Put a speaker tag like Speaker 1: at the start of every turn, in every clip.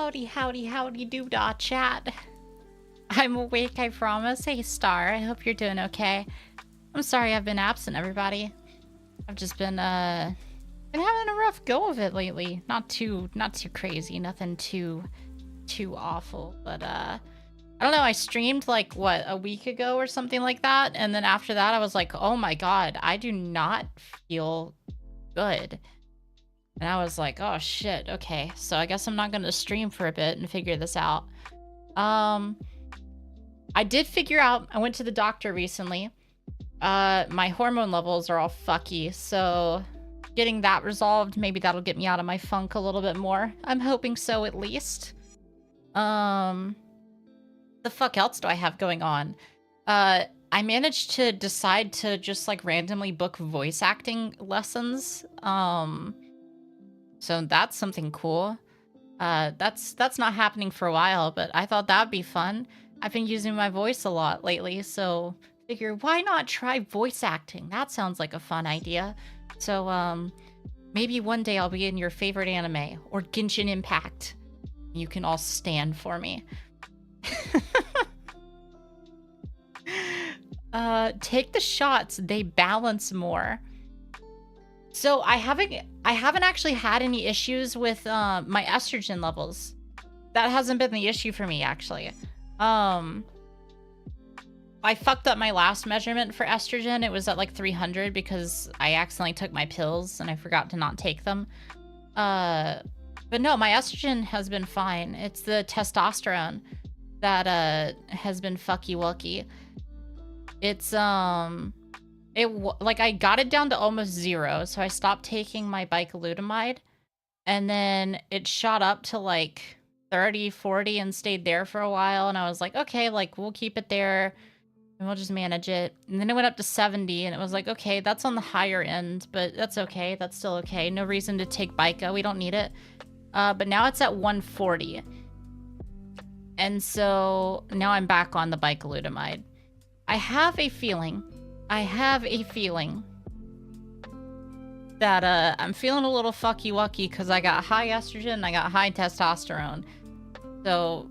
Speaker 1: Howdy, howdy, howdy, doo-dah, chat. I'm awake, I promise. Hey, Star, I hope you're doing okay. I'm sorry I've been absent, everybody. I've just been having a rough go of it lately. Not too crazy, nothing too awful, but I don't know, I streamed like what, a week ago or something like that, and then after that I was like, oh my god, I do not feel good. And I was like, oh shit, okay, so I guess I'm not gonna stream for a bit and figure this out. I did figure out, I went to the doctor recently. My hormone levels are all fucky, so getting that resolved, maybe that'll get me out of my funk a little bit more. I'm hoping so, at least. The fuck else do I have going on? I managed to decide to just like randomly book voice acting lessons. So that's something cool. That's not happening for a while, but I thought that'd be fun. I've been using my voice a lot lately, so figure why not try voice acting? That sounds like a fun idea. So maybe one day I'll be in your favorite anime or Genshin Impact. You can all stand for me. Take the shots, they balance more. So I haven't actually had any issues with my estrogen levels. That hasn't been the issue for me, actually. I fucked up my last measurement for estrogen. It was at like 300 because I accidentally took my pills and I forgot to not take them. But no, my estrogen has been fine. It's the testosterone that has been fucky wucky. It's like I got it down to almost 0, so I stopped taking my bicalutamide, and then it shot up to like 30, 40 and stayed there for a while, and I was like, okay, like we'll keep it there and we'll just manage it. And then it went up to 70 and it was like, okay, that's on the higher end, but that's okay, that's still okay. No reason to take bica, we don't need it. But now it's at 140. And so now I'm back on the bicalutamide. I have a feeling that I'm feeling a little fucky wucky because I got high estrogen and I got high testosterone. So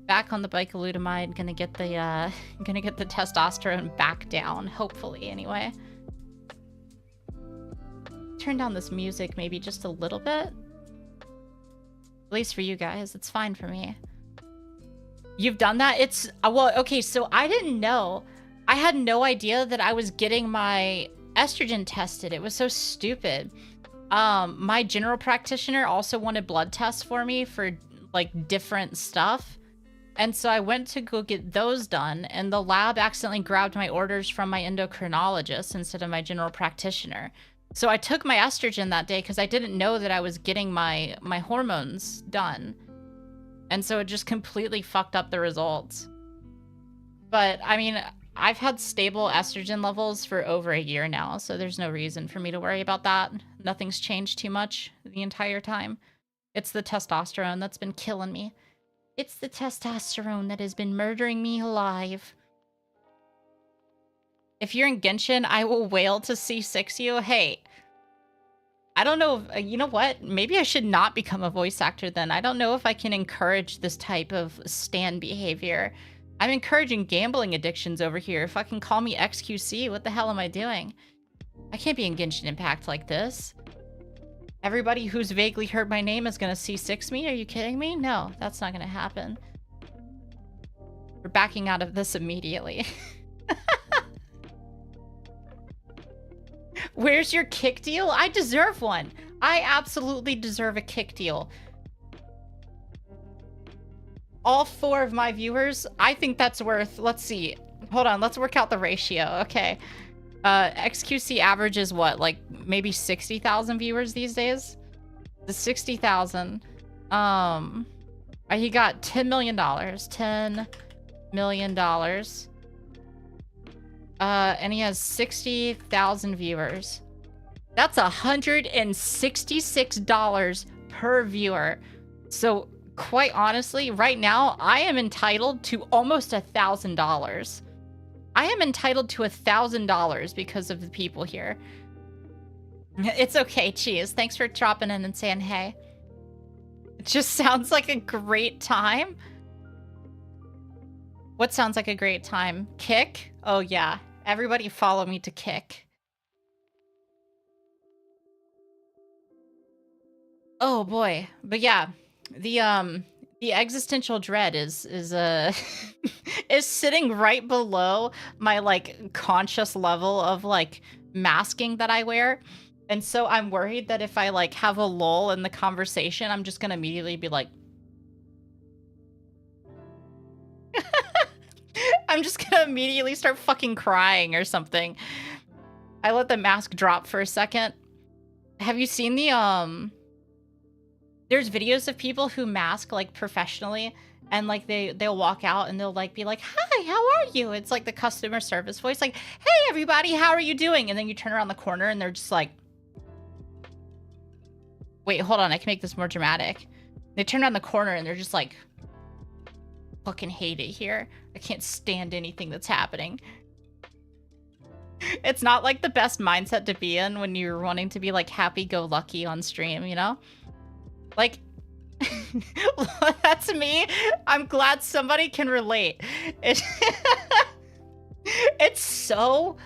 Speaker 1: back on the bicalutamide, gonna get the testosterone back down, hopefully, anyway. Turn down this music maybe just a little bit. At least for you guys, it's fine for me. You've done that? It's well, okay, so I didn't know. I had no idea that I was getting my estrogen tested. It was so stupid. My general practitioner also wanted blood tests for me for like different stuff. And so I went to go get those done, and the lab accidentally grabbed my orders from my endocrinologist instead of my general practitioner. So I took my estrogen that day because I didn't know that I was getting my hormones done. And so it just completely fucked up the results. But I mean, I've had stable estrogen levels for over a year now, so there's no reason for me to worry about that. Nothing's changed too much the entire time. It's the testosterone that's been killing me. It's the testosterone that has been murdering me alive. If you're in Genshin, I will wail to C6 you. Hey, I don't know if, you know what? Maybe I should not become a voice actor then. I don't know if I can encourage this type of stan behavior. I'm encouraging gambling addictions over here. Fucking call me XQC. What the hell am I doing? I can't be in Genshin Impact like this. Everybody who's vaguely heard my name is gonna C6 me? Are you kidding me? No, that's not gonna happen. We're backing out of this immediately. Where's your kick deal? I deserve one. I absolutely deserve a kick deal. All 4 of my viewers, I think that's worth, let's see. Hold on, let's work out the ratio. Okay. XQC average is what, like maybe 60,000 viewers these days? The 60,000. He got $10 million. $10 million. And he has 60,000 viewers. That's $166 per viewer. So quite honestly, right now, I am entitled to almost $1,000. I am entitled to $1,000 because of the people here. It's okay, Cheese. Thanks for dropping in and saying hey. just sounds like a great time. What sounds like a great time? Kick? Oh yeah. Everybody follow me to Kick. Oh boy. But yeah, the existential dread is is sitting right below my like conscious level of like masking that I wear. And so I'm worried that if I like have a lull in the conversation, I'm just going to immediately be like I'm just going to immediately start fucking crying or something. I let the mask drop for a second. Have you seen the there's videos of people who mask like professionally and like they'll walk out and they'll like be like, "Hi, how are you?" It's like the customer service voice like, "Hey everybody, how are you doing?" And then you turn around the corner and they're just like, wait, hold on, I can make this more dramatic. They turn around the corner and they're just like, fucking hate it here. I can't stand anything that's happening. It's not like the best mindset to be in when you're wanting to be like happy-go-lucky on stream, you know? Like, that's me. I'm glad somebody can relate. It's so...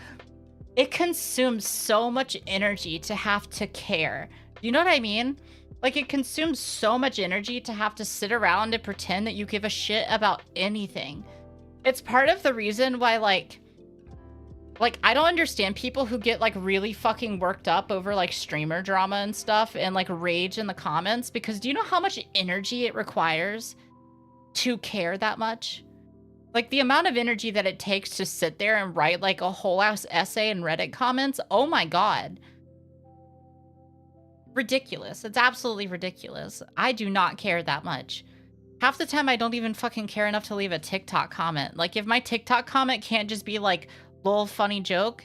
Speaker 1: It consumes so much energy to have to care. You know what I mean? Like, it consumes so much energy to have to sit around and pretend that you give a shit about anything. It's part of the reason why, like, I don't understand people who get, like, really fucking worked up over, like, streamer drama and stuff and, like, rage in the comments. Because do you know how much energy it requires to care that much? Like, the amount of energy that it takes to sit there and write, like, a whole-ass essay in Reddit comments, oh my god. Ridiculous. It's absolutely ridiculous. I do not care that much. Half the time, I don't even fucking care enough to leave a TikTok comment. Like, if my TikTok comment can't just be, like, little funny joke,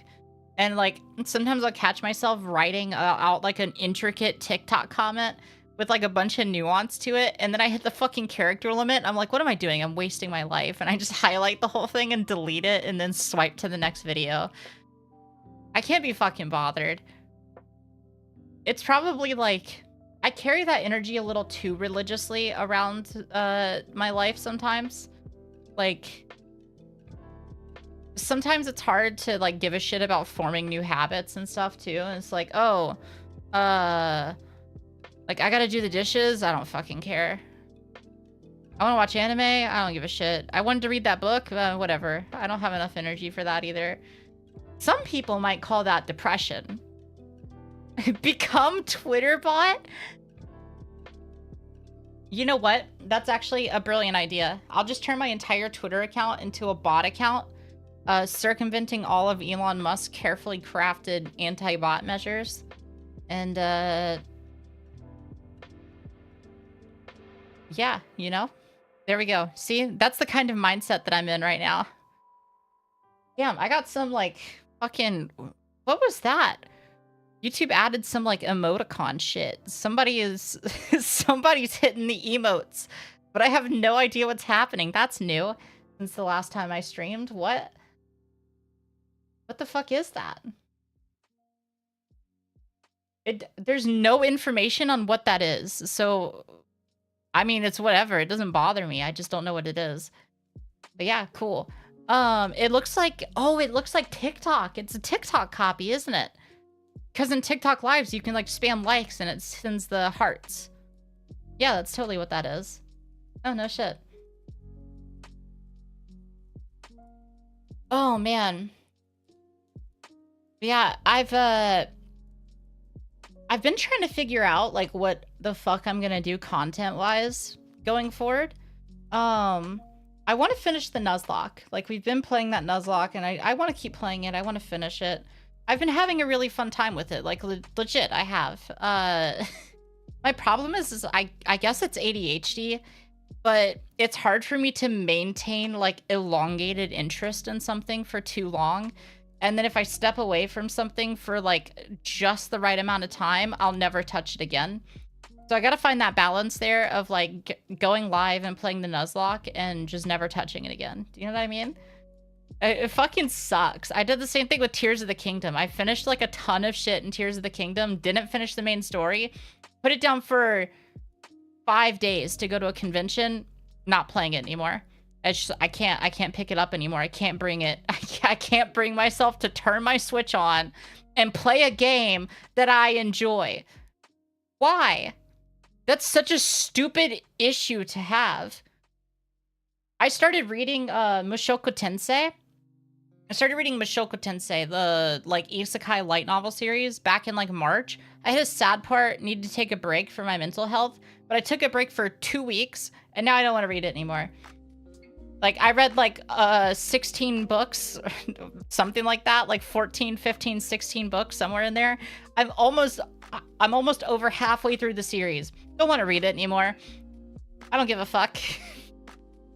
Speaker 1: and, like, sometimes I'll catch myself writing out, like, an intricate TikTok comment with, like, a bunch of nuance to it, and then I hit the fucking character limit, I'm like, what am I doing? I'm wasting my life. And I just highlight the whole thing and delete it, and then swipe to the next video. I can't be fucking bothered. It's probably, like... I carry that energy a little too religiously around my life sometimes. Like... Sometimes it's hard to, like, give a shit about forming new habits and stuff, too. And it's like, oh... Like, I gotta do the dishes? I don't fucking care. I wanna watch anime? I don't give a shit. I wanted to read that book? Whatever. I don't have enough energy for that either. Some people might call that depression. Become Twitter bot? You know what? That's actually a brilliant idea. I'll just turn my entire Twitter account into a bot account, circumventing all of Elon Musk's carefully crafted anti-bot measures. And, yeah, you know? There we go. See? That's the kind of mindset that I'm in right now. Damn, I got some, like, fucking... What was that? YouTube added some, like, emoticon shit. Somebody is... Somebody's hitting the emotes. But I have no idea what's happening. That's new. Since the last time I streamed. What? What the fuck is that? There's no information on what that is. So... I mean, it's whatever. It doesn't bother me. I just don't know what it is. But yeah, cool. It looks like... Oh, it looks like TikTok. It's a TikTok copy, isn't it? Because in TikTok lives, you can, like, spam likes and it sends the hearts. Yeah, that's totally what that is. Oh, no shit. Oh, man. Yeah, I've been trying to figure out, like, what the fuck I'm gonna do content-wise going forward. I want to finish the Nuzlocke. Like, we've been playing that Nuzlocke, and I want to keep playing it. I want to finish it. I've been having a really fun time with it. Like, legit, I have. My problem is I guess it's ADHD, but it's hard for me to maintain, like, elongated interest in something for too long. And then if I step away from something for, like, just the right amount of time, I'll never touch it again. So I gotta find that balance there of, like, going live and playing the Nuzlocke and just never touching it again. Do you know what I mean? It fucking sucks. I did the same thing with Tears of the Kingdom. I finished, like, a ton of shit in Tears of the Kingdom, didn't finish the main story, put it down for 5 days to go to a convention, not playing it anymore. It's just, I can't pick it up anymore. I can't bring it. I can't bring myself to turn my Switch on and play a game that I enjoy. Why? That's such a stupid issue to have. I started reading Mushoku Tensei. The like isekai light novel series back in like March. I hit a sad part, needed to take a break for my mental health, but I took a break for 2 weeks and now I don't want to read it anymore. Like I read like 16 books, something like that, like 14, 15, 16 books, somewhere in there. I'm almost over halfway through the series. Don't want to read it anymore. I don't give a fuck.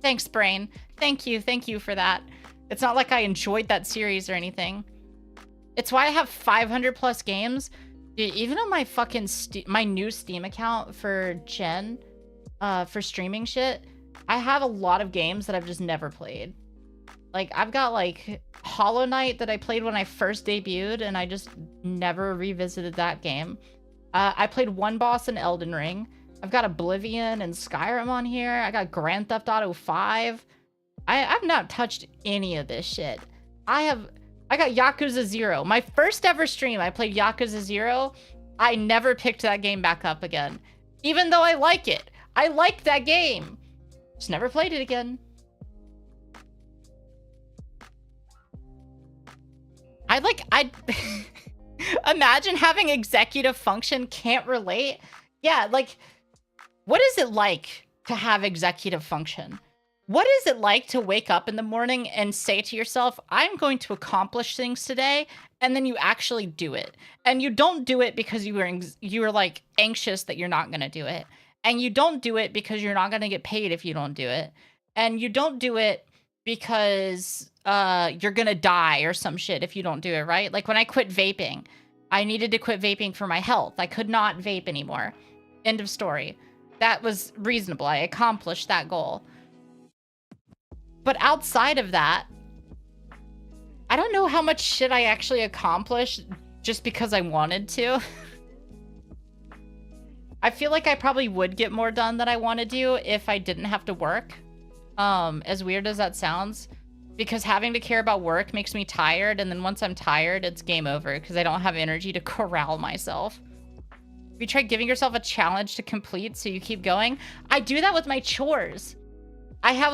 Speaker 1: Thanks, brain. Thank you for that. It's not like I enjoyed that series or anything. It's why I have 500 plus games. Dude, even on my fucking my new Steam account for Gen, for streaming shit, I have a lot of games that I've just never played. Like, I've got, like, Hollow Knight that I played when I first debuted, and I just never revisited that game. I played one boss in Elden Ring. I've got Oblivion and Skyrim on here. I got Grand Theft Auto 5. I've not touched any of this shit. I got Yakuza 0. My first ever stream, I played Yakuza 0. I never picked that game back up again. Even though I like it. I like that game. Just never played it again. I'd imagine having executive function, can't relate. Yeah, like, what is it like to have executive function? What is it like to wake up in the morning and say to yourself, I'm going to accomplish things today, and then you actually do it. And you don't do it because you were like anxious that you're not going to do it. And you don't do it because you're not going to get paid if you don't do it. And you don't do it because you're going to die or some shit if you don't do it, right? Like when I quit vaping, I needed to quit vaping for my health. I could not vape anymore. End of story. That was reasonable. I accomplished that goal. But outside of that, I don't know how much shit I actually accomplished just because I wanted to. I feel like I probably would get more done than I want to do if I didn't have to work. As weird as that sounds. Because having to care about work makes me tired, and then once I'm tired, it's game over because I don't have energy to corral myself. Have you tried giving yourself a challenge to complete so you keep going? I do that with my chores. I have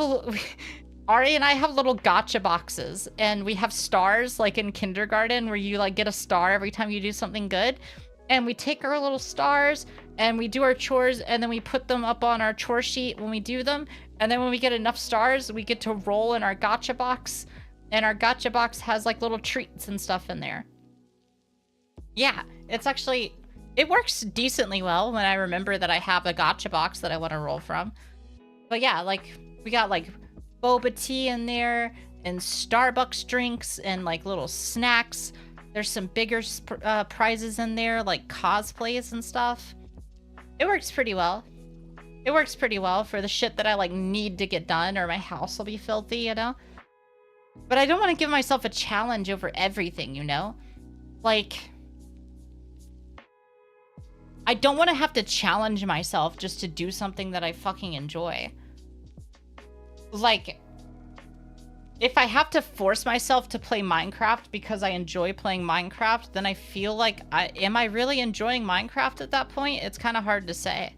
Speaker 1: Ari and I have little gotcha boxes, and we have stars like in kindergarten where you like get a star every time you do something good. And we take our little stars and we do our chores, and then we put them up on our chore sheet when we do them. And then when we get enough stars, we get to roll in our gotcha box, and our gotcha box has like little treats and stuff in there. Yeah, it's actually, it works decently well when I remember that I have a gotcha box that I want to roll from. But yeah, like we got like boba tea in there and Starbucks drinks and like little snacks. There's some bigger prizes in there, like cosplays and stuff. It works pretty well. It works pretty well for the shit that I like need to get done, or my house will be filthy, you know? But I don't want to give myself a challenge over everything, you know? Like, I don't want to have to challenge myself just to do something that I fucking enjoy. Like, if I have to force myself to play Minecraft because I enjoy playing Minecraft, then I feel like, am I really enjoying Minecraft at that point? It's kind of hard to say.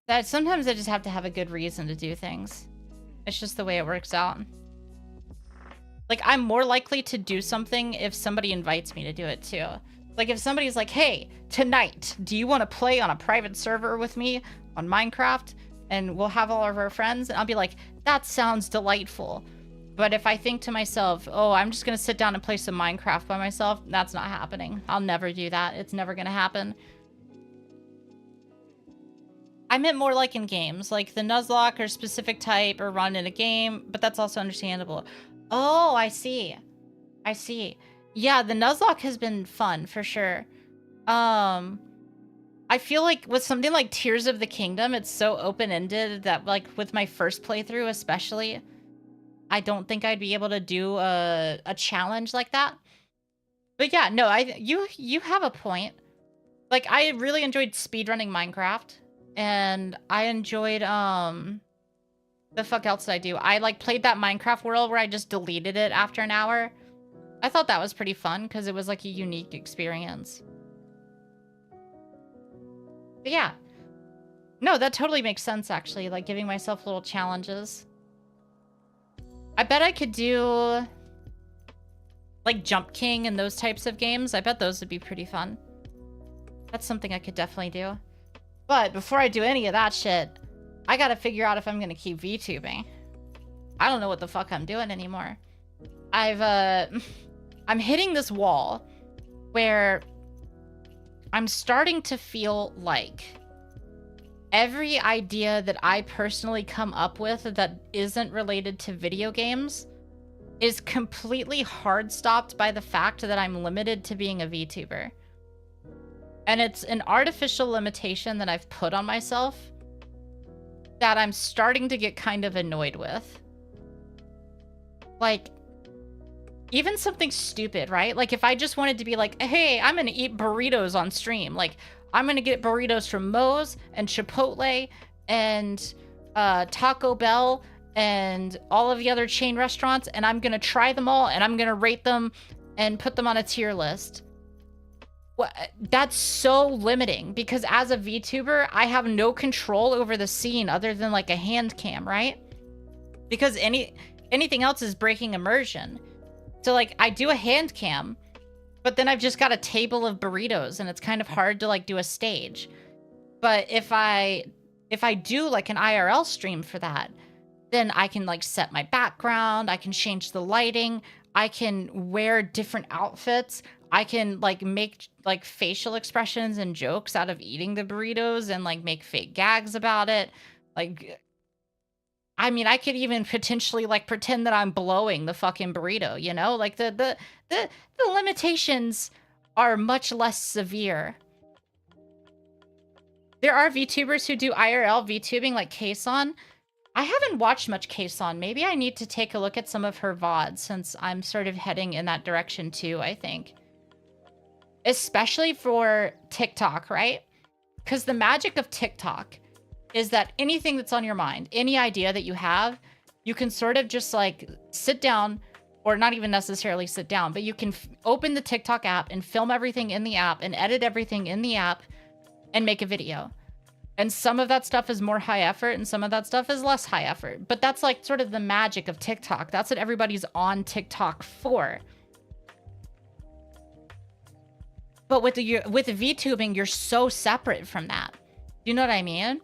Speaker 1: That sometimes I just have to have a good reason to do things. It's just the way it works out. Like, I'm more likely to do something if somebody invites me to do it too. Like, if somebody's like, hey, tonight, do you want to play on a private server with me on Minecraft? And we'll have all of our friends, and I'll be like, that sounds delightful. But if I think to myself, oh, I'm just gonna sit down and play some Minecraft by myself, that's not happening. I'll never do that. It's never gonna happen. I meant more like in games, like the Nuzlocke or specific type or run in a game, but that's also understandable. Oh, I see. I see. Yeah, the Nuzlocke has been fun for sure. I feel like with something like Tears of the Kingdom, it's so open-ended that, like, with my first playthrough especially, I don't think I'd be able to do a challenge like that. But yeah, no, you have a point. Like, I really enjoyed speedrunning Minecraft, and I enjoyed, the fuck else did I do? I, like, played that Minecraft world where I just deleted it after an hour. I thought that was pretty fun, because it was, like, a unique experience. But yeah. No, that totally makes sense, actually, like, giving myself little challenges. I bet I could do, like, Jump King and those types of games. I bet those would be pretty fun. That's something I could definitely do. But before I do any of that shit, I gotta figure out if I'm gonna keep VTubing. I don't know what the fuck I'm doing anymore. I'm hitting this wall where I'm starting to feel like every idea that I personally come up with that isn't related to video games is completely hard stopped by the fact that I'm limited to being a VTuber. And it's an artificial limitation that I've put on myself that I'm starting to get kind of annoyed with. Like, even something stupid, right? Like, if I just wanted to be like, hey, I'm gonna eat burritos on stream. Like, I'm gonna get burritos from Moe's and Chipotle and Taco Bell and all of the other chain restaurants, and I'm gonna try them all, and I'm gonna rate them and put them on a tier list. Well, that's so limiting, because as a VTuber, I have no control over the scene other than like a hand cam, right? Because anything else is breaking immersion. So like, I do a hand cam, but then I've just got a table of burritos, and it's kind of hard to like do a stage. But if I do like an IRL stream for that, then I can like set my background, I can change the lighting, I can wear different outfits, I can like make like facial expressions and jokes out of eating the burritos and like make fake gags about it. Like, I mean, I could even potentially like pretend that I'm blowing the fucking burrito, you know? Like the limitations are much less severe. There are VTubers who do IRL VTubing like Kason. I haven't watched much Kason. Maybe I need to take a look at some of her VODs, since I'm sort of heading in that direction too, I think. Especially for TikTok, right? Because the magic of TikTok is that anything that's on your mind, any idea that you have, you can sort of just like sit down, or not even necessarily sit down, but you can open the TikTok app and film everything in the app and edit everything in the app and make a video. And some of that stuff is more high effort and some of that stuff is less high effort. But that's like sort of the magic of TikTok. That's what everybody's on TikTok for. But with VTubing, you're so separate from that. You know what I mean?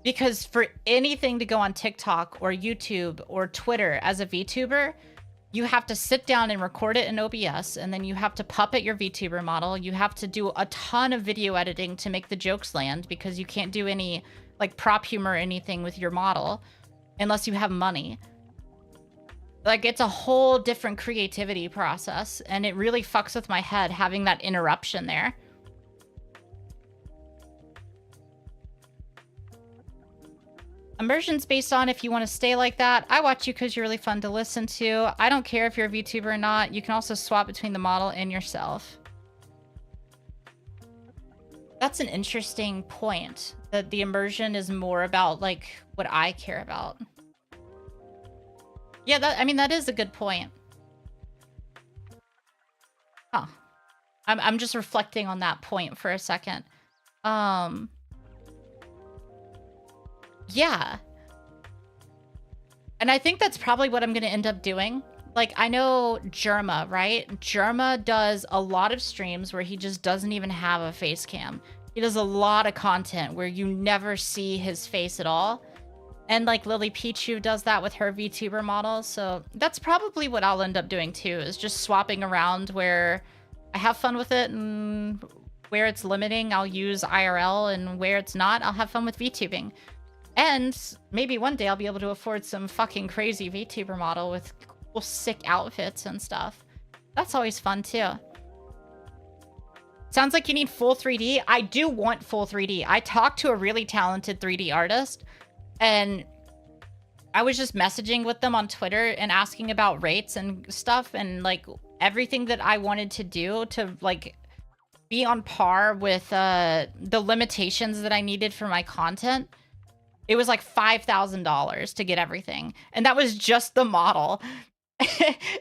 Speaker 1: Because for anything to go on TikTok or YouTube or Twitter as a VTuber, you have to sit down and record it in OBS, and then you have to puppet your VTuber model. You have to do a ton of video editing to make the jokes land, because you can't do any like prop humor or anything with your model unless you have money. Like, it's a whole different creativity process, and it really fucks with my head having that interruption there. Immersion's based on if you want to stay like that. I watch you because you're really fun to listen to. I don't care if you're a VTuber or not. You can also swap between the model and yourself. That's an interesting point, that the immersion is more about like what I care about. Yeah, I mean, that is a good point. Huh. I'm just reflecting on that point for a second. Yeah. And I think that's probably what I'm going to end up doing. Like, I know Jerma, right? Jerma does a lot of streams where he just doesn't even have a face cam. He does a lot of content where you never see his face at all. And like Lily Pichu does that with her VTuber model. So that's probably what I'll end up doing too, is just swapping around where I have fun with it, and where it's limiting, I'll use IRL, and where it's not, I'll have fun with VTubing. And maybe one day I'll be able to afford some fucking crazy VTuber model with cool, sick outfits and stuff. That's always fun too. Sounds like you need full 3D. I do want full 3D. I talked to a really talented 3D artist, and I was just messaging with them on Twitter and asking about rates and stuff, and like everything that I wanted to do to like be on par with the limitations that I needed for my content, it was like $5,000 to get everything. And that was just the model.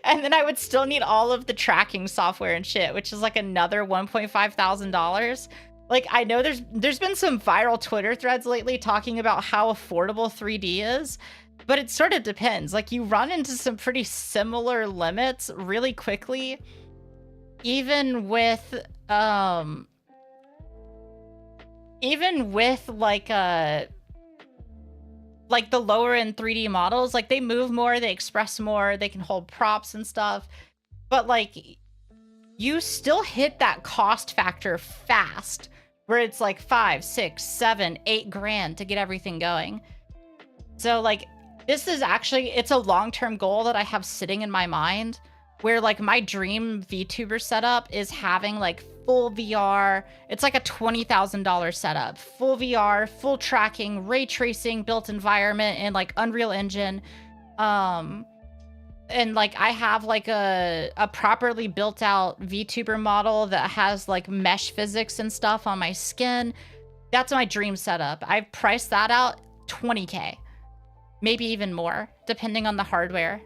Speaker 1: And then I would still need all of the tracking software and shit, which is like another $1,500. Like, I know there's been some viral Twitter threads lately talking about how affordable 3D is, but it sort of depends. Like, you run into some pretty similar limits really quickly, even with like the lower end 3D models. Like, they move more, they express more, they can hold props and stuff, but like you still hit that cost factor fast, where it's like 5, 6, 7, 8 grand to get everything going. So like, this is actually, it's a long-term goal that I have sitting in my mind, where like my dream VTuber setup is having like full VR. It's like a $20,000 setup, full VR, full tracking, ray tracing, built environment, and like Unreal Engine. And like I have like a properly built out VTuber model that has like mesh physics and stuff on my skin. That's my dream setup. I've priced that out $20K, maybe even more, depending on the hardware.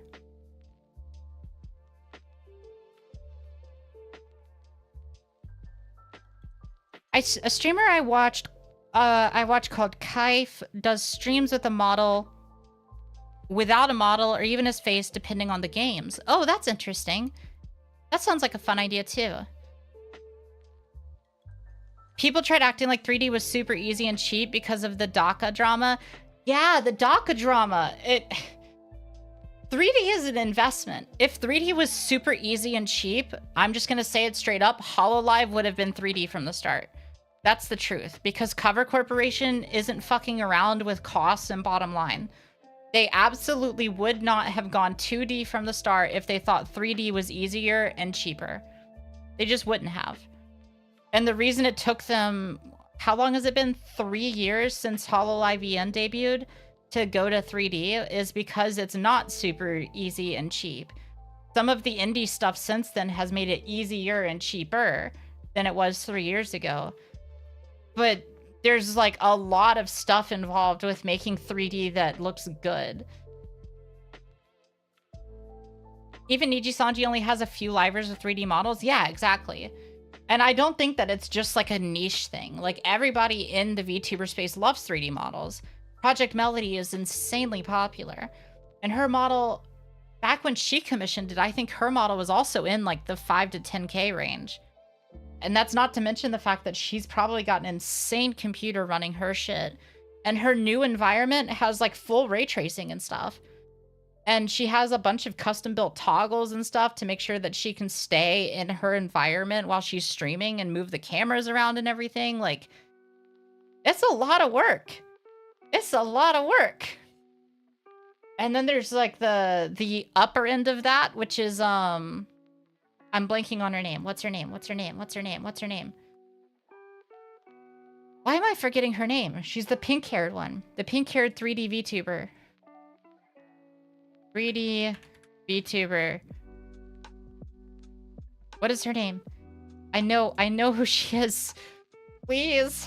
Speaker 1: A streamer I watched called Kaif does streams with a model, without a model, or even his face, depending on the games. Oh, that's interesting. That sounds like a fun idea too. People tried acting like 3D was super easy and cheap because of the DACA drama. Yeah, the DACA drama. 3D is an investment. If 3D was super easy and cheap, I'm just gonna say it straight up, HoloLive would have been 3D from the start. That's the truth, because Cover Corporation isn't fucking around with costs and bottom line. They absolutely would not have gone 2D from the start if they thought 3D was easier and cheaper. They just wouldn't have. And the reason it took them, how long has it been? 3 years since HoloLive EN debuted to go to 3D is because it's not super easy and cheap. Some of the indie stuff since then has made it easier and cheaper than it was 3 years ago. But there's like a lot of stuff involved with making 3D that looks good. Even Niji Sanji only has a few livers with 3D models. Yeah, exactly. And I don't think that it's just like a niche thing. Like, everybody in the VTuber space loves 3D models. Project Melody is insanely popular. And her model, back when she commissioned it, I think her model was also in like the 5 to 10K range. And that's not to mention the fact that she's probably got an insane computer running her shit. And her new environment has like full ray tracing and stuff. And she has a bunch of custom built toggles and stuff to make sure that she can stay in her environment while she's streaming and move the cameras around and everything. Like, it's a lot of work. It's a lot of work. And then there's like the upper end of that, which is I'm blanking on her name. What's her name? What's her name? What's her name? What's her name? Why am I forgetting her name? She's the pink-haired one. The pink-haired 3D VTuber. 3D VTuber. What is her name? I know who she is. Please.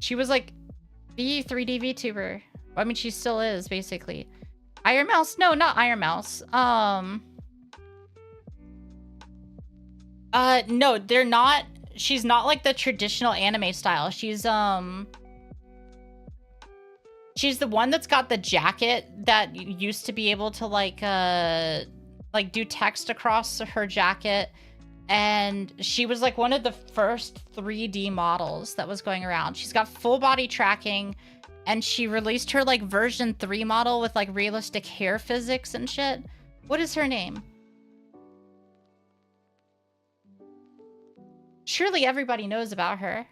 Speaker 1: She was like the 3D VTuber. I mean, she still is, basically. Iron Mouse? No, not Iron Mouse. No, they're not. She's not like the traditional anime style. She's the one that's got the jacket that used to be able to like do text across her jacket. And she was like one of the first 3D models that was going around. She's got full body tracking, and she released her like version 3 model with like realistic hair physics and shit. What is her name? Surely everybody knows about her.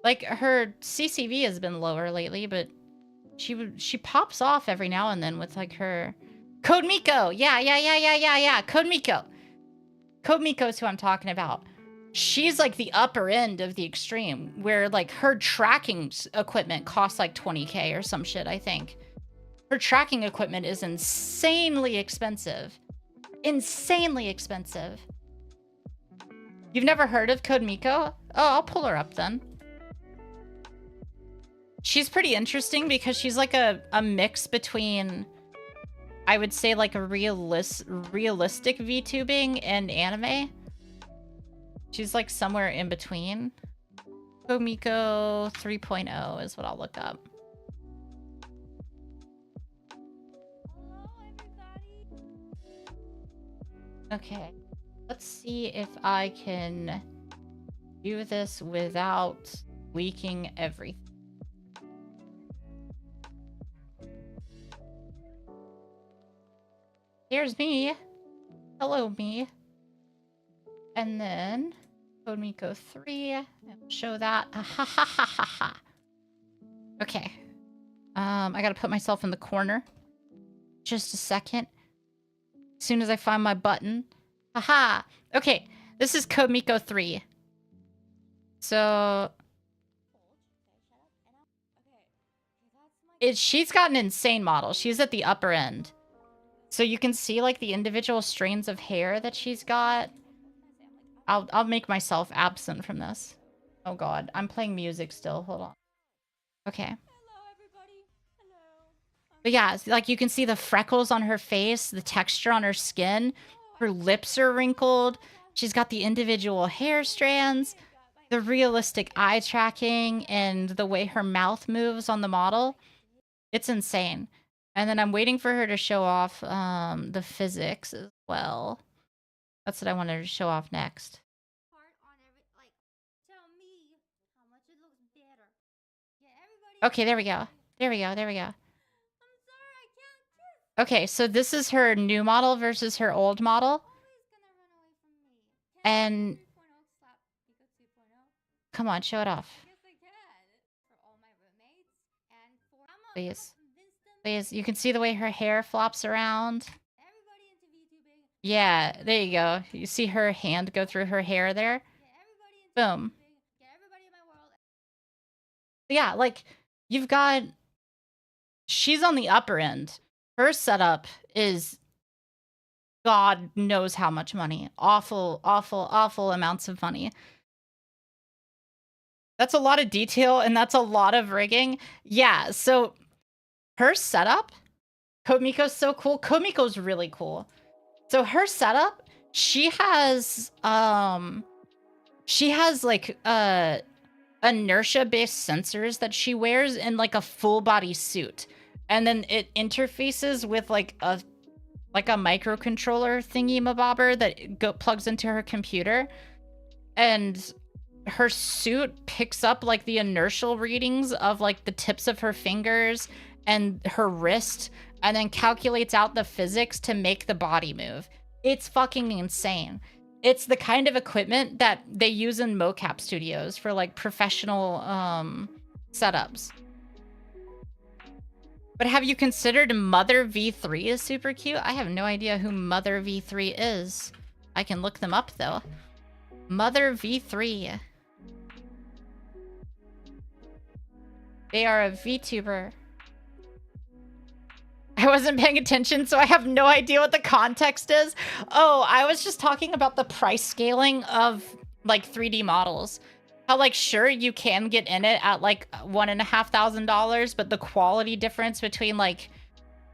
Speaker 1: Like, her CCV has been lower lately, but she pops off every now and then with like her Code Miko. Yeah. Code Miko. Code Miko is who I'm talking about. She's like the upper end of the extreme, where like her tracking equipment costs like 20K or some shit, I think. Her tracking equipment is insanely expensive. Insanely expensive. You've never heard of Code Miko? Oh, I'll pull her up then. She's pretty interesting because she's like a mix between, I would say, like a realistic VTubing and anime. She's like somewhere in between. Code Miko 3.0 is what I'll look up. Okay, let's see if I can do this without leaking everything. Here's me. Hello, me. And then Code Miko 3. And show that. Ha ha ha ha ha. Okay. I gotta put myself in the corner. Just a second. As soon as I find my button. Haha. Okay. This is Code Miko 3. So she's got an insane model. She's at the upper end. So you can see like the individual strands of hair that she's got. I'll make myself absent from this. Oh god, I'm playing music still. Hold on. Okay.
Speaker 2: Hello, everybody. Hello.
Speaker 1: But yeah, like you can see the freckles on her face, the texture on her skin. Her lips are wrinkled. She's got the individual hair strands, the realistic eye tracking, and the way her mouth moves on the model. It's insane. And then I'm waiting for her to show off the physics as well. That's what I wanted to show off next. Okay, there we go. There we go. There we go. Okay, so this is her new model versus her old model. And come on, show it off. Please. Please, you can see the way her hair flops around. Yeah, there you go. You see her hand go through her hair there? Boom. Yeah, like, you've got... She's on the upper end. Her setup is... God knows how much money. Awful, awful, awful amounts of money. That's a lot of detail, and that's a lot of rigging. Yeah, so... Her setup, Code Miko's so cool. Code Miko's really cool. So her setup, she has like inertia-based sensors that she wears in like a full body suit, and then it interfaces with like a microcontroller thingy mabobber that plugs into her computer, and her suit picks up like the inertial readings of like the tips of her fingers and her wrist, and then calculates out the physics to make the body move. It's fucking insane. It's the kind of equipment that they use in mocap studios for like professional setups. But have you considered Mother V3 is super cute? I have no idea who Mother V3 is. I can look them up though. Mother V3. They are a VTuber. I wasn't paying attention, so I have no idea what the context is. Oh, I was just talking about the price scaling of, like, 3D models. How, like, sure, you can get in it at, like, $1,500, but the quality difference between, like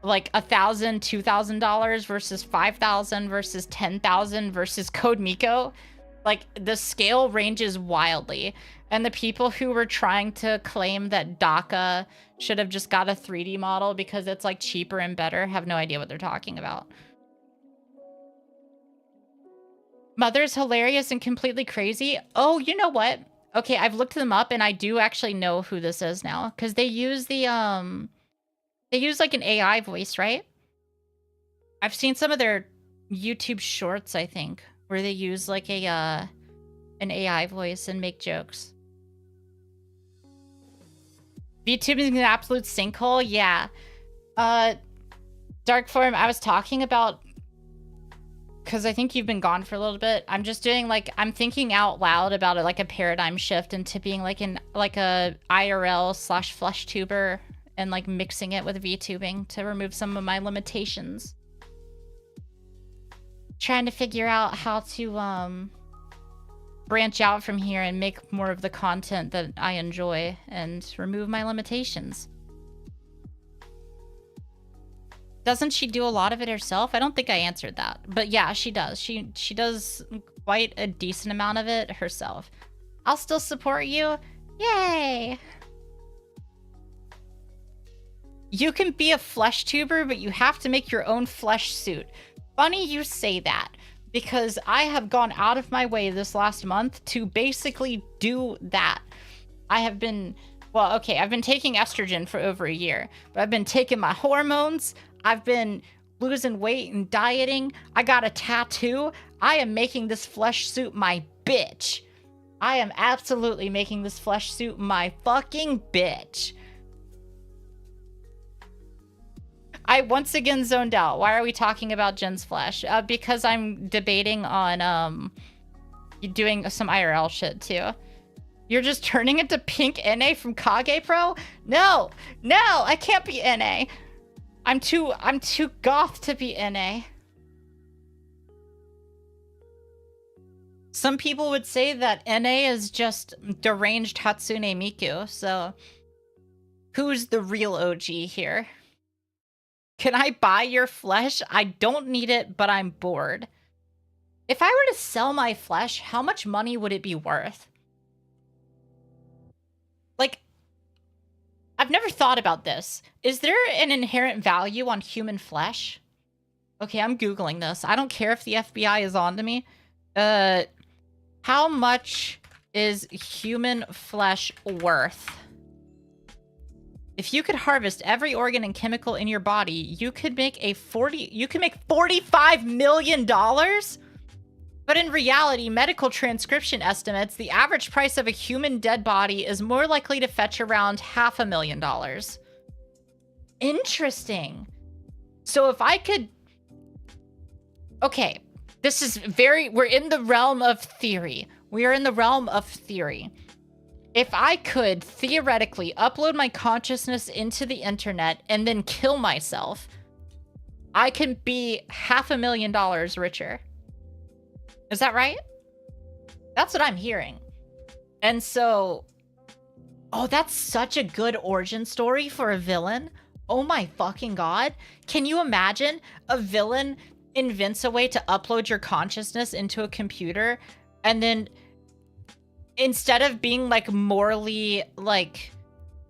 Speaker 1: $1,000, $2,000 versus $5,000 versus $10,000 versus Code Miko, like, the scale ranges wildly. And the people who were trying to claim that DACA should have just got a 3D model because it's like cheaper and better have no idea what they're talking about. Mother's hilarious and completely crazy. Oh, you know what? Okay, I've looked them up and I do actually know who this is now, because they use the they use like an AI voice, right? I've seen some of their YouTube shorts, I think, where they use like a an AI voice and make jokes. VTubing is an absolute sinkhole. Yeah. Dark Form, I was talking about, because I think you've been gone for a little bit. I'm just doing like, I'm thinking out loud about it, like a paradigm shift into being like a IRL / flush tuber and like mixing it with VTubing to remove some of my limitations. Trying to figure out how to branch out from here and make more of the content that I enjoy and remove my limitations. Doesn't she do a lot of it herself? I don't think I answered that. But yeah, she does. She does quite a decent amount of it herself. I'll still support you. Yay! You can be a flesh tuber, but you have to make your own flesh suit. Funny you say that, because I have gone out of my way this last month to basically do that. I have been, well, okay, I've been taking estrogen for over a year, but I've been taking my hormones. I've been losing weight and dieting. I got a tattoo. I am making this flesh suit my bitch. I am absolutely making this flesh suit my fucking bitch. I once again zoned out. Why are we talking about Jen's flesh? Because I'm debating on doing some IRL shit too. You're just turning into pink NA from Kage Pro? No, I can't be NA. I'm too goth to be NA. Some people would say that NA is just deranged Hatsune Miku, so who's the real OG here? Can I buy your flesh? I don't need it, but I'm bored. If I were to sell my flesh, how much money would it be worth? Like, I've never thought about this. Is there an inherent value on human flesh? Okay, I'm Googling this. I don't care if the FBI is on to me. How much is human flesh worth? If you could harvest every organ and chemical in your body, you could make $45 million? But in reality, medical transcription estimates the average price of a human dead body is more likely to fetch around $500,000. Interesting. So if I could... Okay, this is we're in the realm of theory. We are in the realm of theory. If I could theoretically upload my consciousness into the internet and then kill myself, I can be $500,000 richer. Is that right? That's what I'm hearing. And so, oh, that's such a good origin story for a villain. Oh my fucking god. Can you imagine a villain invents a way to upload your consciousness into a computer, and then instead of being like morally, like,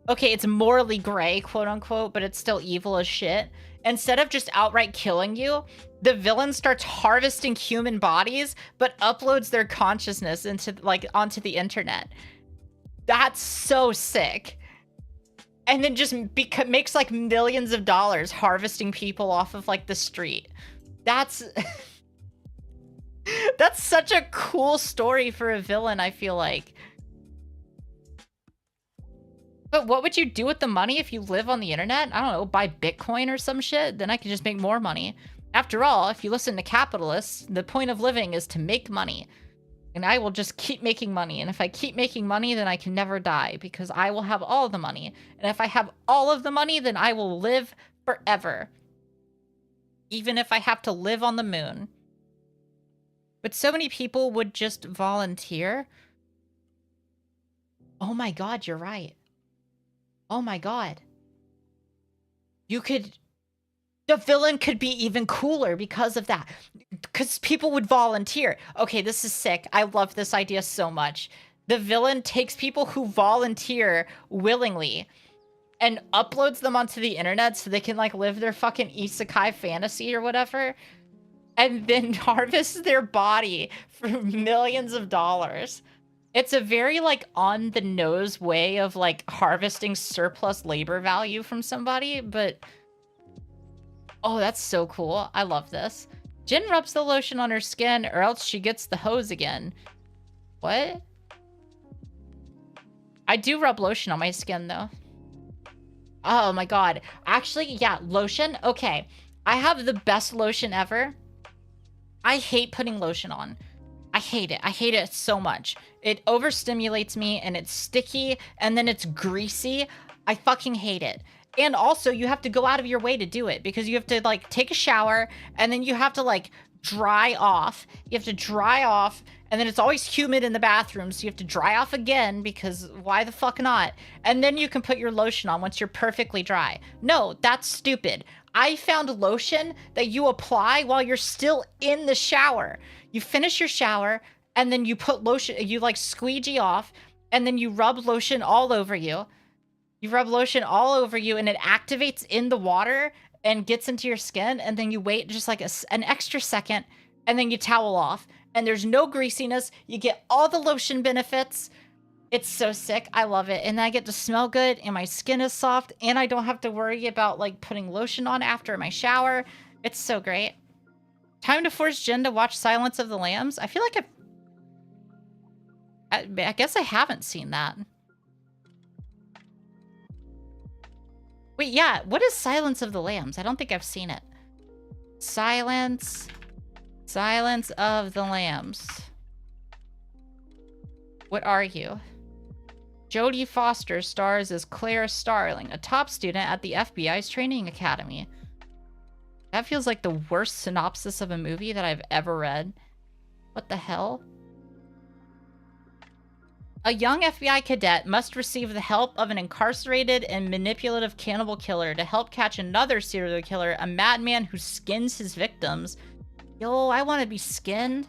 Speaker 1: okay, it's morally gray, quote unquote, but it's still evil as shit. Instead of just outright killing you, the villain starts harvesting human bodies, but uploads their consciousness into onto the internet. That's so sick. And then just makes like millions of dollars harvesting people off of like the street. That's that's such a cool story for a villain, I feel like. But what would you do with the money if you live on the internet? I don't know, buy Bitcoin or some shit? Then I could just make more money. After all, if you listen to capitalists, the point of living is to make money. And I will just keep making money. And if I keep making money, then I can never die because I will have all the money. And if I have all of the money, then I will live forever. Even if I have to live on the moon. But so many people would just volunteer. Oh my god, you're right. Oh my god. You could... The villain could be even cooler because of that. Because people would volunteer. Okay, this is sick. I love this idea so much. The villain takes people who volunteer willingly and uploads them onto the internet so they can like live their fucking isekai fantasy or whatever. And then harvests their body for millions of dollars. It's a very like on the nose way of like harvesting surplus labor value from somebody, but oh, that's so cool. I love this. Jin rubs the lotion on her skin or else she gets the hose again. What? I do rub lotion on my skin though. Oh my god. Actually, yeah, lotion. Okay. I have the best lotion ever. I hate putting lotion on. I hate it. I hate it so much. It overstimulates me and it's sticky and then it's greasy. I fucking hate it. And also you have to go out of your way to do it because you have to like take a shower and then you have to like dry off. You have to dry off And then it's always humid in the bathroom, so you have to dry off again because why the fuck not? And then you can put your lotion on once you're perfectly dry. No, that's stupid. I found lotion that you apply while you're still in the shower. You finish your shower and then you put lotion, you like squeegee off, and then you rub lotion all over you. You rub lotion all over you and it activates in the water and gets into your skin, and then you wait just like an extra second, and then you towel off. And there's no greasiness. You get all the lotion benefits. It's so sick. I love it. And I get to smell good, and my skin is soft, and I don't have to worry about like putting lotion on after my shower. It's so great. Time to force Jen to watch Silence of the Lambs. I feel like I guess I haven't seen that. Wait, yeah. What is Silence of the Lambs? I don't think I've seen it. Silence of the Lambs. What are you? Jodie Foster stars as Clara Starling, a top student at the FBI's training academy. That feels like the worst synopsis of a movie that I've ever read. What the hell? A young FBI cadet must receive the help of an incarcerated and manipulative cannibal killer to help catch another serial killer, a madman who skins his victims. Yo, I want to be skinned.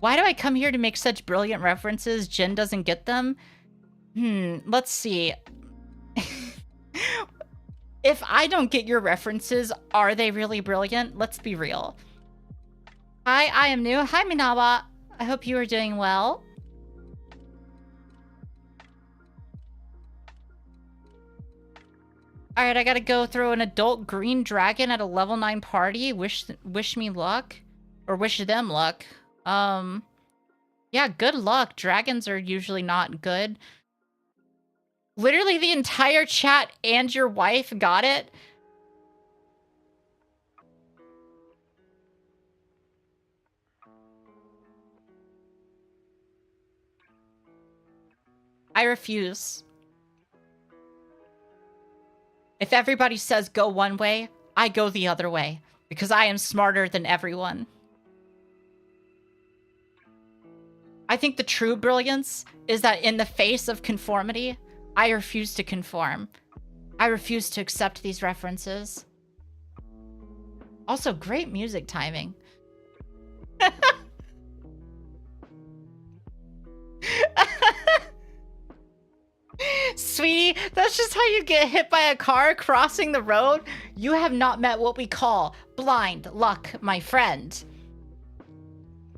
Speaker 1: Why do I come here to make such brilliant references? Jen doesn't get them? Let's see. If I don't get your references, are they really brilliant? Let's be real. Hi, I am new. Hi, Minawa. I hope you are doing well. Alright, I gotta go throw an adult green dragon at a level 9 party. Wish me luck. Or wish them luck. Yeah, good luck. Dragons are usually not good. Literally the entire chat and your wife got it. I refuse. If everybody says go one way, I go the other way. Because I am smarter than everyone. I think the true brilliance is that in the face of conformity, I refuse to conform. I refuse to accept these references. Also, great music timing. Sweetie, that's just how you get hit by a car crossing the road. You have not met what we call blind luck, my friend.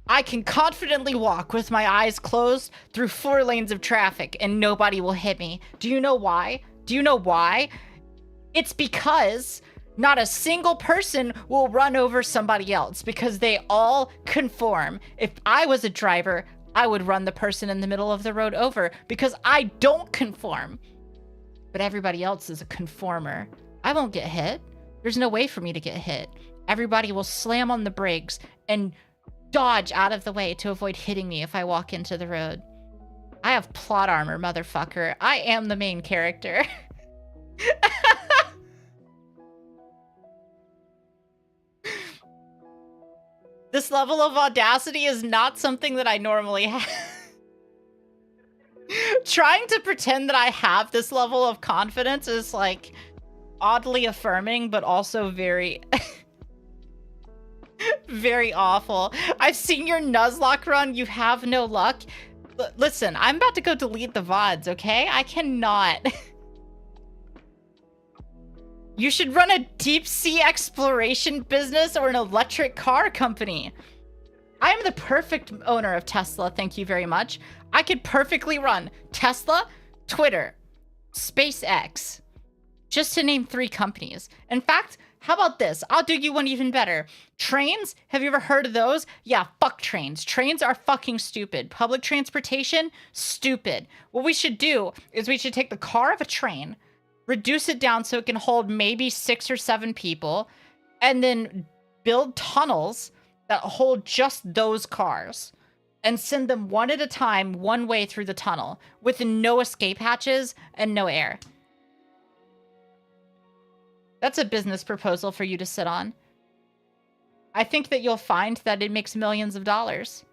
Speaker 1: I can confidently walk with my eyes closed through 4 lanes of traffic and nobody will hit me. Do you know why? Do you know why? It's because not a single person will run over somebody else because they all conform. If I was a driver, I would run the person in the middle of the road over because I don't conform. But everybody else is a conformer. I won't get hit. There's no way for me to get hit. Everybody will slam on the brakes and dodge out of the way to avoid hitting me if I walk into the road. I have plot armor, motherfucker. I am the main character. This level of audacity is not something that I normally have. Trying to pretend that I have this level of confidence is like oddly affirming, but also very... very awful. I've seen your Nuzlocke run. You have no luck. Listen, I'm about to go delete the VODs, okay? I cannot. You should run a deep sea exploration business or an electric car company. I am the perfect owner of Tesla, thank you very much. I could perfectly run Tesla, Twitter, SpaceX, just to name 3 companies. In fact, how about this? I'll do you one even better. Trains? Have you ever heard of those? Yeah, fuck trains. Trains are fucking stupid. Public transportation? Stupid. What we should do is we should take the car of a train, reduce it down so it can hold maybe 6 or 7 people, and then build tunnels that hold just those cars and send them one at a time, one way through the tunnel with no escape hatches and no air. That's a business proposal for you to sit on. I think that you'll find that it makes millions of dollars.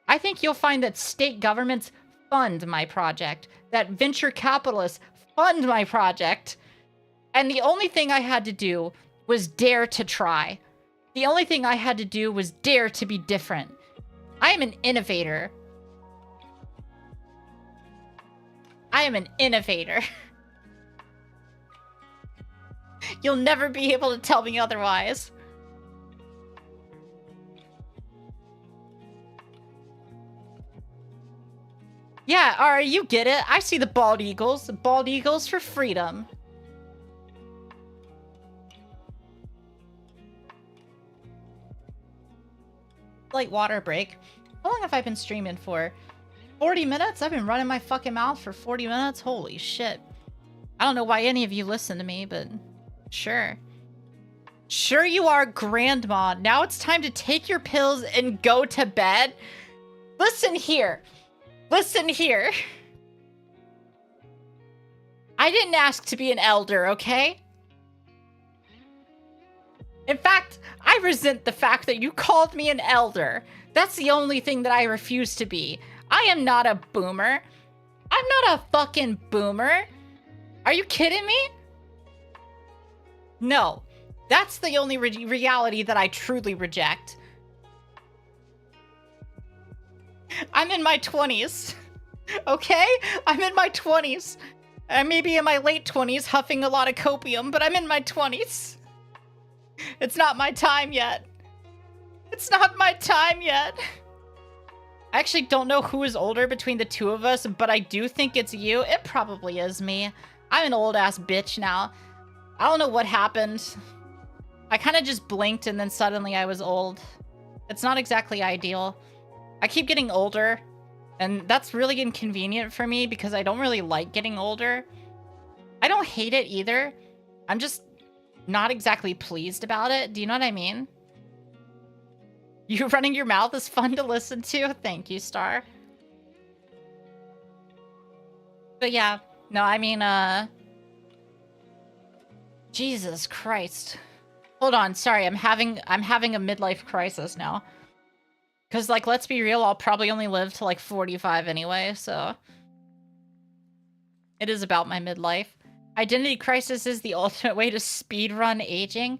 Speaker 1: I think you'll find that state governments fund my project, that venture capitalists fund my project. And the only thing I had to do was dare to try. The only thing I had to do was dare to be different. I am an innovator. I am an innovator. You'll never be able to tell me otherwise. Yeah, alright, you get it. I see the bald eagles. Bald eagles for freedom. Light water break. How long have I been streaming for? 40 minutes? I've been running my fucking mouth for 40 minutes? Holy shit. I don't know why any of you listen to me, but sure. Sure you are, Grandma. Now it's time to take your pills and go to bed. Listen here. Listen here. I didn't ask to be an elder, okay? In fact, I resent the fact that you called me an elder. That's the only thing that I refuse to be. I am not a boomer. I'm not a fucking boomer. Are you kidding me? No. That's the only reality that I truly reject. I'm in my 20s. Okay? I'm in my 20s. I may be in my late 20s huffing a lot of copium, but I'm in my 20s. It's not my time yet. It's not my time yet. I actually don't know who is older between the two of us, but I do think it's you. It probably is me. I'm an old-ass bitch now. I don't know what happened. I kind of just blinked and then suddenly I was old. It's not exactly ideal. I keep getting older, and that's really inconvenient for me because I don't really like getting older. I don't hate it either. I'm just not exactly pleased about it. Do you know what I mean? You running your mouth is fun to listen to. Thank you, Star. But yeah, no, I mean, Jesus Christ. Hold on, sorry, I'm having a midlife crisis now. Cause like, let's be real, I'll probably only live to like 45 anyway, so it is about my midlife. Identity crisis is the ultimate way to speedrun aging.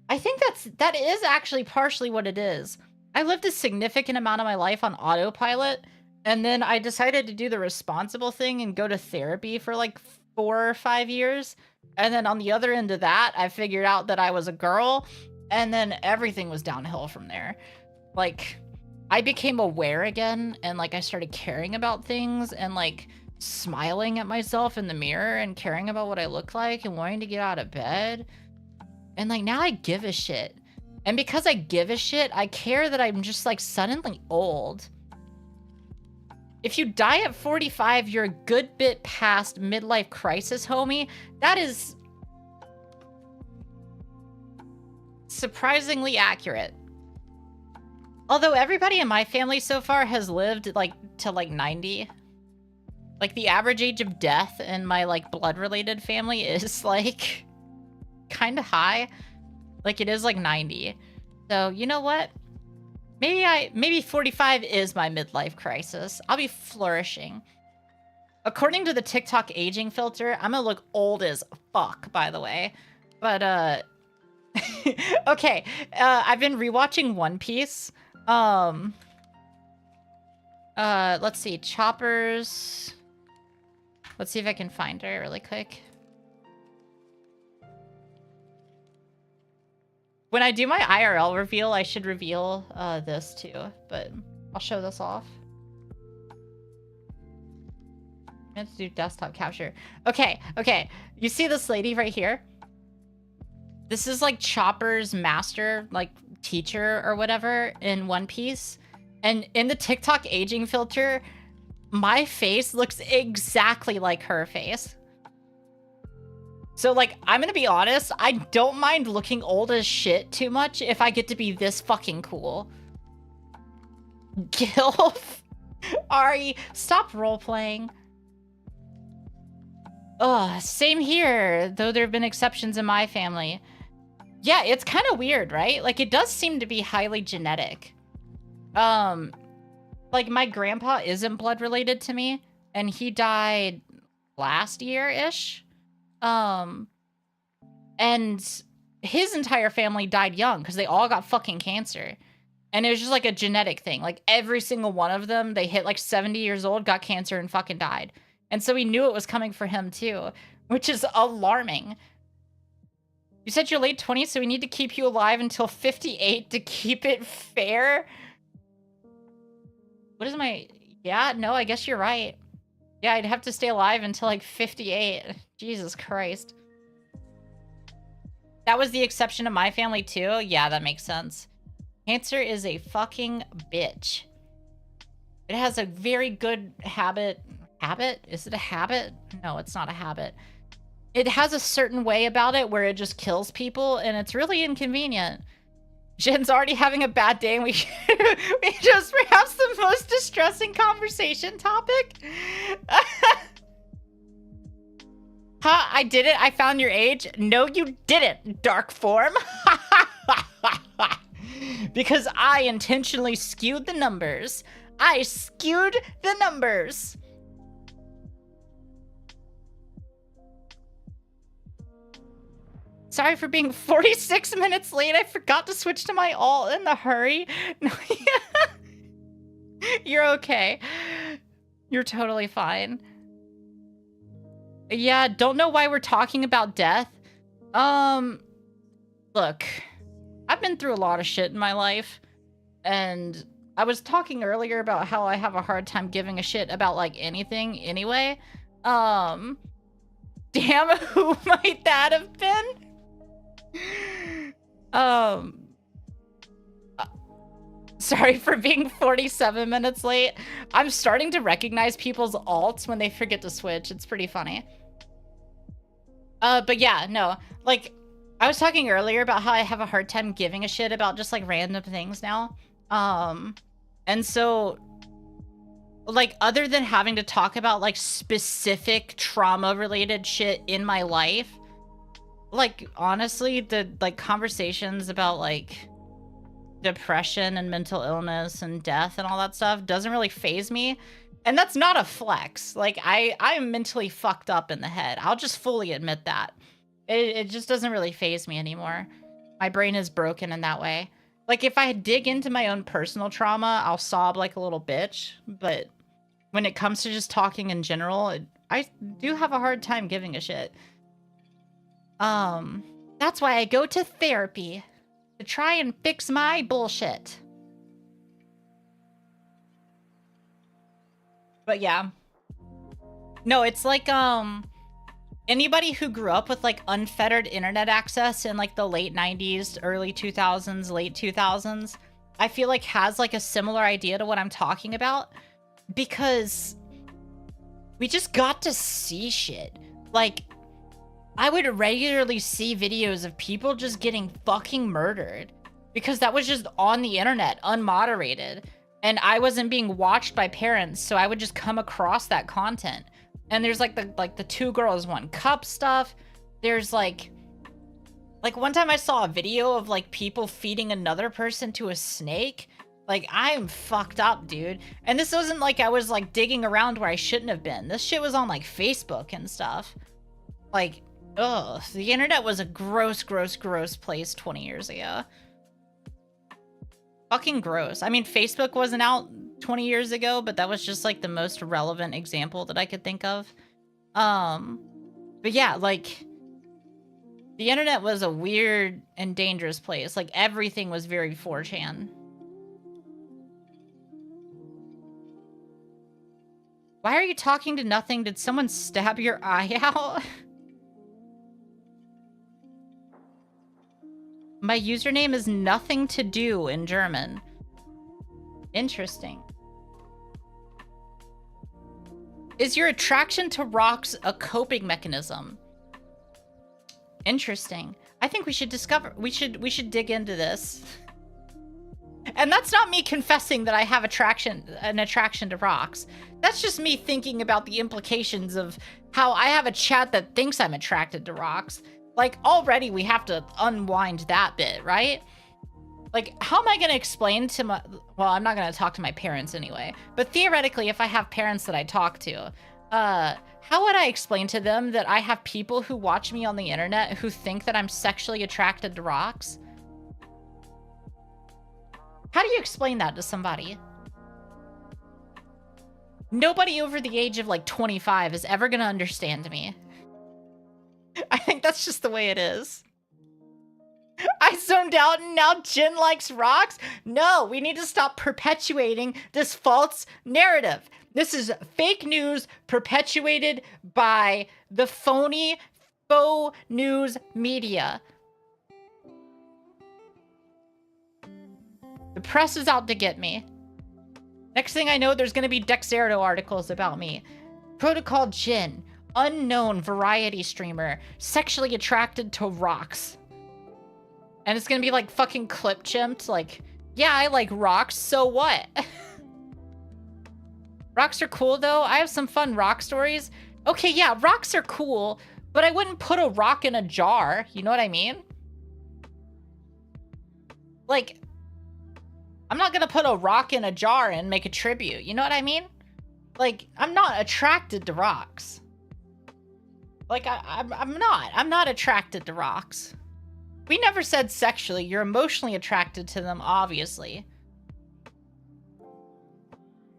Speaker 1: I think that is actually partially what it is. I lived a significant amount of my life on autopilot, and then I decided to do the responsible thing and go to therapy for like 4 or 5 years. And then on the other end of that, I figured out that I was a girl, and then everything was downhill from there. Like, I became aware again, and like I started caring about things, and like smiling at myself in the mirror and caring about what I look like and wanting to get out of bed. And like now I give a shit. And because I give a shit, I care that I'm just like suddenly old. If you die at 45, you're a good bit past midlife crisis, homie. That is surprisingly accurate. Although everybody in my family so far has lived like to like 90. Like the average age of death in my like blood related family is like kind of high. Like it is like 90. So you know what? Maybe 45 is my midlife crisis. I'll be flourishing. According to the TikTok aging filter, I'm gonna look old as fuck, by the way. But okay. I've been rewatching One Piece. Let's see, Choppers. Let's see if I can find her really quick. When I do my IRL reveal, I should reveal this too, but I'll show this off. I have to do desktop capture. Okay, okay. You see this lady right here? This is like Chopper's master, like teacher or whatever in One Piece. And in the TikTok aging filter, my face looks exactly like her face. So, like, I'm gonna be honest, I don't mind looking old as shit too much if I get to be this fucking cool. Gilf? Ari, stop role-playing. Ugh, same here, though there have been exceptions in my family. Yeah, it's kind of weird, right? Like, it does seem to be highly genetic. Like, my grandpa isn't blood related to me, and he died last year-ish. And his entire family died young because they all got fucking cancer. And it was just like a genetic thing. Like, every single one of them, they hit like 70 years old, got cancer, and fucking died. And so we knew it was coming for him too, which is alarming. You said you're late 20s, so we need to keep you alive until 58 to keep it fair? What is my... Yeah, no, I guess you're right. Yeah, I'd have to stay alive until like 58. Jesus Christ. That was the exception of my family too? Yeah, that makes sense. Cancer is a fucking bitch. It has a very good habit. Habit? Is it a habit? No, it's not a habit. It has a certain way about it where it just kills people, and it's really inconvenient. Jen's already having a bad day, and we just perhaps the most distressing conversation topic. Huh, I did it? I found your age? No, you didn't, dark form. Because I intentionally skewed the numbers. I skewed the numbers. Sorry for being 46 minutes late. I forgot to switch to my alt in the hurry. No, you're okay. You're totally fine. Yeah, don't know why we're talking about death. Look, I've been through a lot of shit in my life, and I was talking earlier about how I have a hard time giving a shit about like anything anyway. Damn, who might that have been? Sorry for being 47 minutes late. I'm starting to recognize people's alts when they forget to switch. It's pretty funny. But yeah, no, like, I was talking earlier about how I have a hard time giving a shit about just like random things now. And so, like, other than having to talk about like specific trauma related shit in my life, like, honestly, the like conversations about like depression and mental illness and death and all that stuff doesn't really faze me. And that's not a flex. Like, I'm mentally fucked up in the head. I'll just fully admit that. It just doesn't really faze me anymore. My brain is broken in that way. Like, if I dig into my own personal trauma, I'll sob like a little bitch. But when it comes to just talking in general, I do have a hard time giving a shit. That's why I go to therapy. To try and fix my bullshit. But yeah. No, it's like, anybody who grew up with like unfettered internet access in like the late 90s, early 2000s, late 2000s, I feel like has like a similar idea to what I'm talking about, because we just got to see shit. Like, I would regularly see videos of people just getting fucking murdered because that was just on the internet, unmoderated. And I wasn't being watched by parents, so I would just come across that content. And there's like the 2 girls 1 cup stuff. There's like one time I saw a video of like people feeding another person to a snake. Like, I'm fucked up, dude. And this wasn't like I was like digging around where I shouldn't have been. This shit was on like Facebook and stuff. Like, ugh, the internet was a gross, gross, gross place 20 years ago. Fucking gross. I mean, Facebook wasn't out 20 years ago, but that was just like the most relevant example that I could think of. But yeah, like, the internet was a weird and dangerous place. Like, everything was very 4chan. Why are you talking to nothing? Did someone stab your eye out? My username is nothing to do in German. Interesting. Is your attraction to rocks a coping mechanism? Interesting. I think we should we should dig into this. And that's not me confessing that I have an attraction to rocks. That's just me thinking about the implications of how I have a chat that thinks I'm attracted to rocks. Like, already we have to unwind that bit, right? Like, how am I going to explain to my... Well, I'm not going to talk to my parents anyway. But theoretically, if I have parents that I talk to, how would I explain to them that I have people who watch me on the internet who think that I'm sexually attracted to rocks? How do you explain that to somebody? Nobody over the age of, like, 25 is ever going to understand me. I think that's just the way it is. I zoned out and now Jin likes rocks? No, we need to stop perpetuating this false narrative. This is fake news perpetuated by the phony, faux news media. The press is out to get me. Next thing I know, there's going to be Dexerto articles about me. Protocol Jin, unknown variety streamer, sexually attracted to rocks. And it's gonna be like fucking clip chimped, like, yeah, I like rocks, so what? Rocks are cool though. I have some fun rock stories. Okay, yeah, rocks are cool, but I wouldn't put a rock in a jar, you know what I mean? Like, I'm not gonna put a rock in a jar and make a tribute, you know what I mean? Like, I'm not attracted to rocks. Like, I'm not attracted to rocks. We never said sexually. You're emotionally attracted to them, obviously.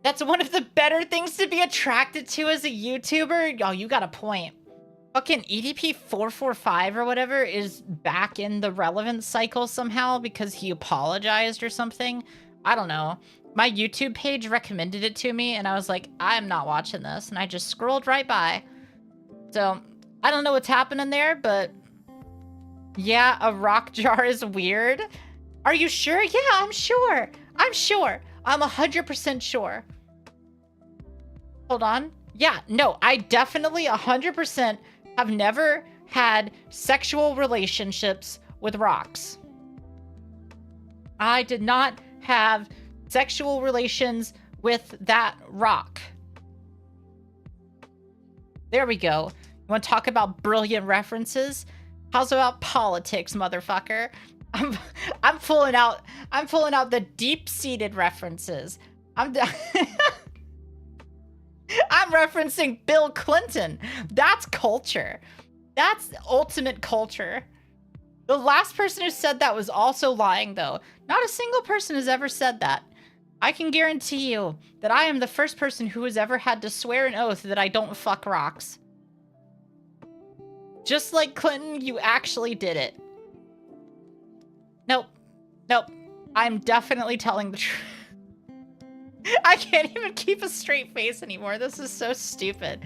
Speaker 1: That's one of the better things to be attracted to as a YouTuber. Oh, you got a point. Fucking EDP445 or whatever is back in the relevance cycle somehow because he apologized or something. I don't know. My YouTube page recommended it to me and I was like, I'm not watching this. And I just scrolled right by. So, I don't know what's happening there, but... yeah, a rock jar is weird. Are you sure? Yeah, I'm sure. I'm sure. I'm 100% sure. Hold on. Yeah, no, I definitely 100% have never had sexual relationships with rocks. I did not have sexual relations with that rock. There we go. You want to talk about brilliant references? How's about politics, motherfucker? I'm pulling out the deep-seated references. I'm referencing Bill Clinton. That's culture. That's ultimate culture. The last person who said that was also lying, though. Not a single person has ever said that. I can guarantee you that I am the first person who has ever had to swear an oath that I don't fuck rocks. Just like Clinton, you actually did it. Nope. Nope. I'm definitely telling the truth. I can't even keep a straight face anymore. This is so stupid.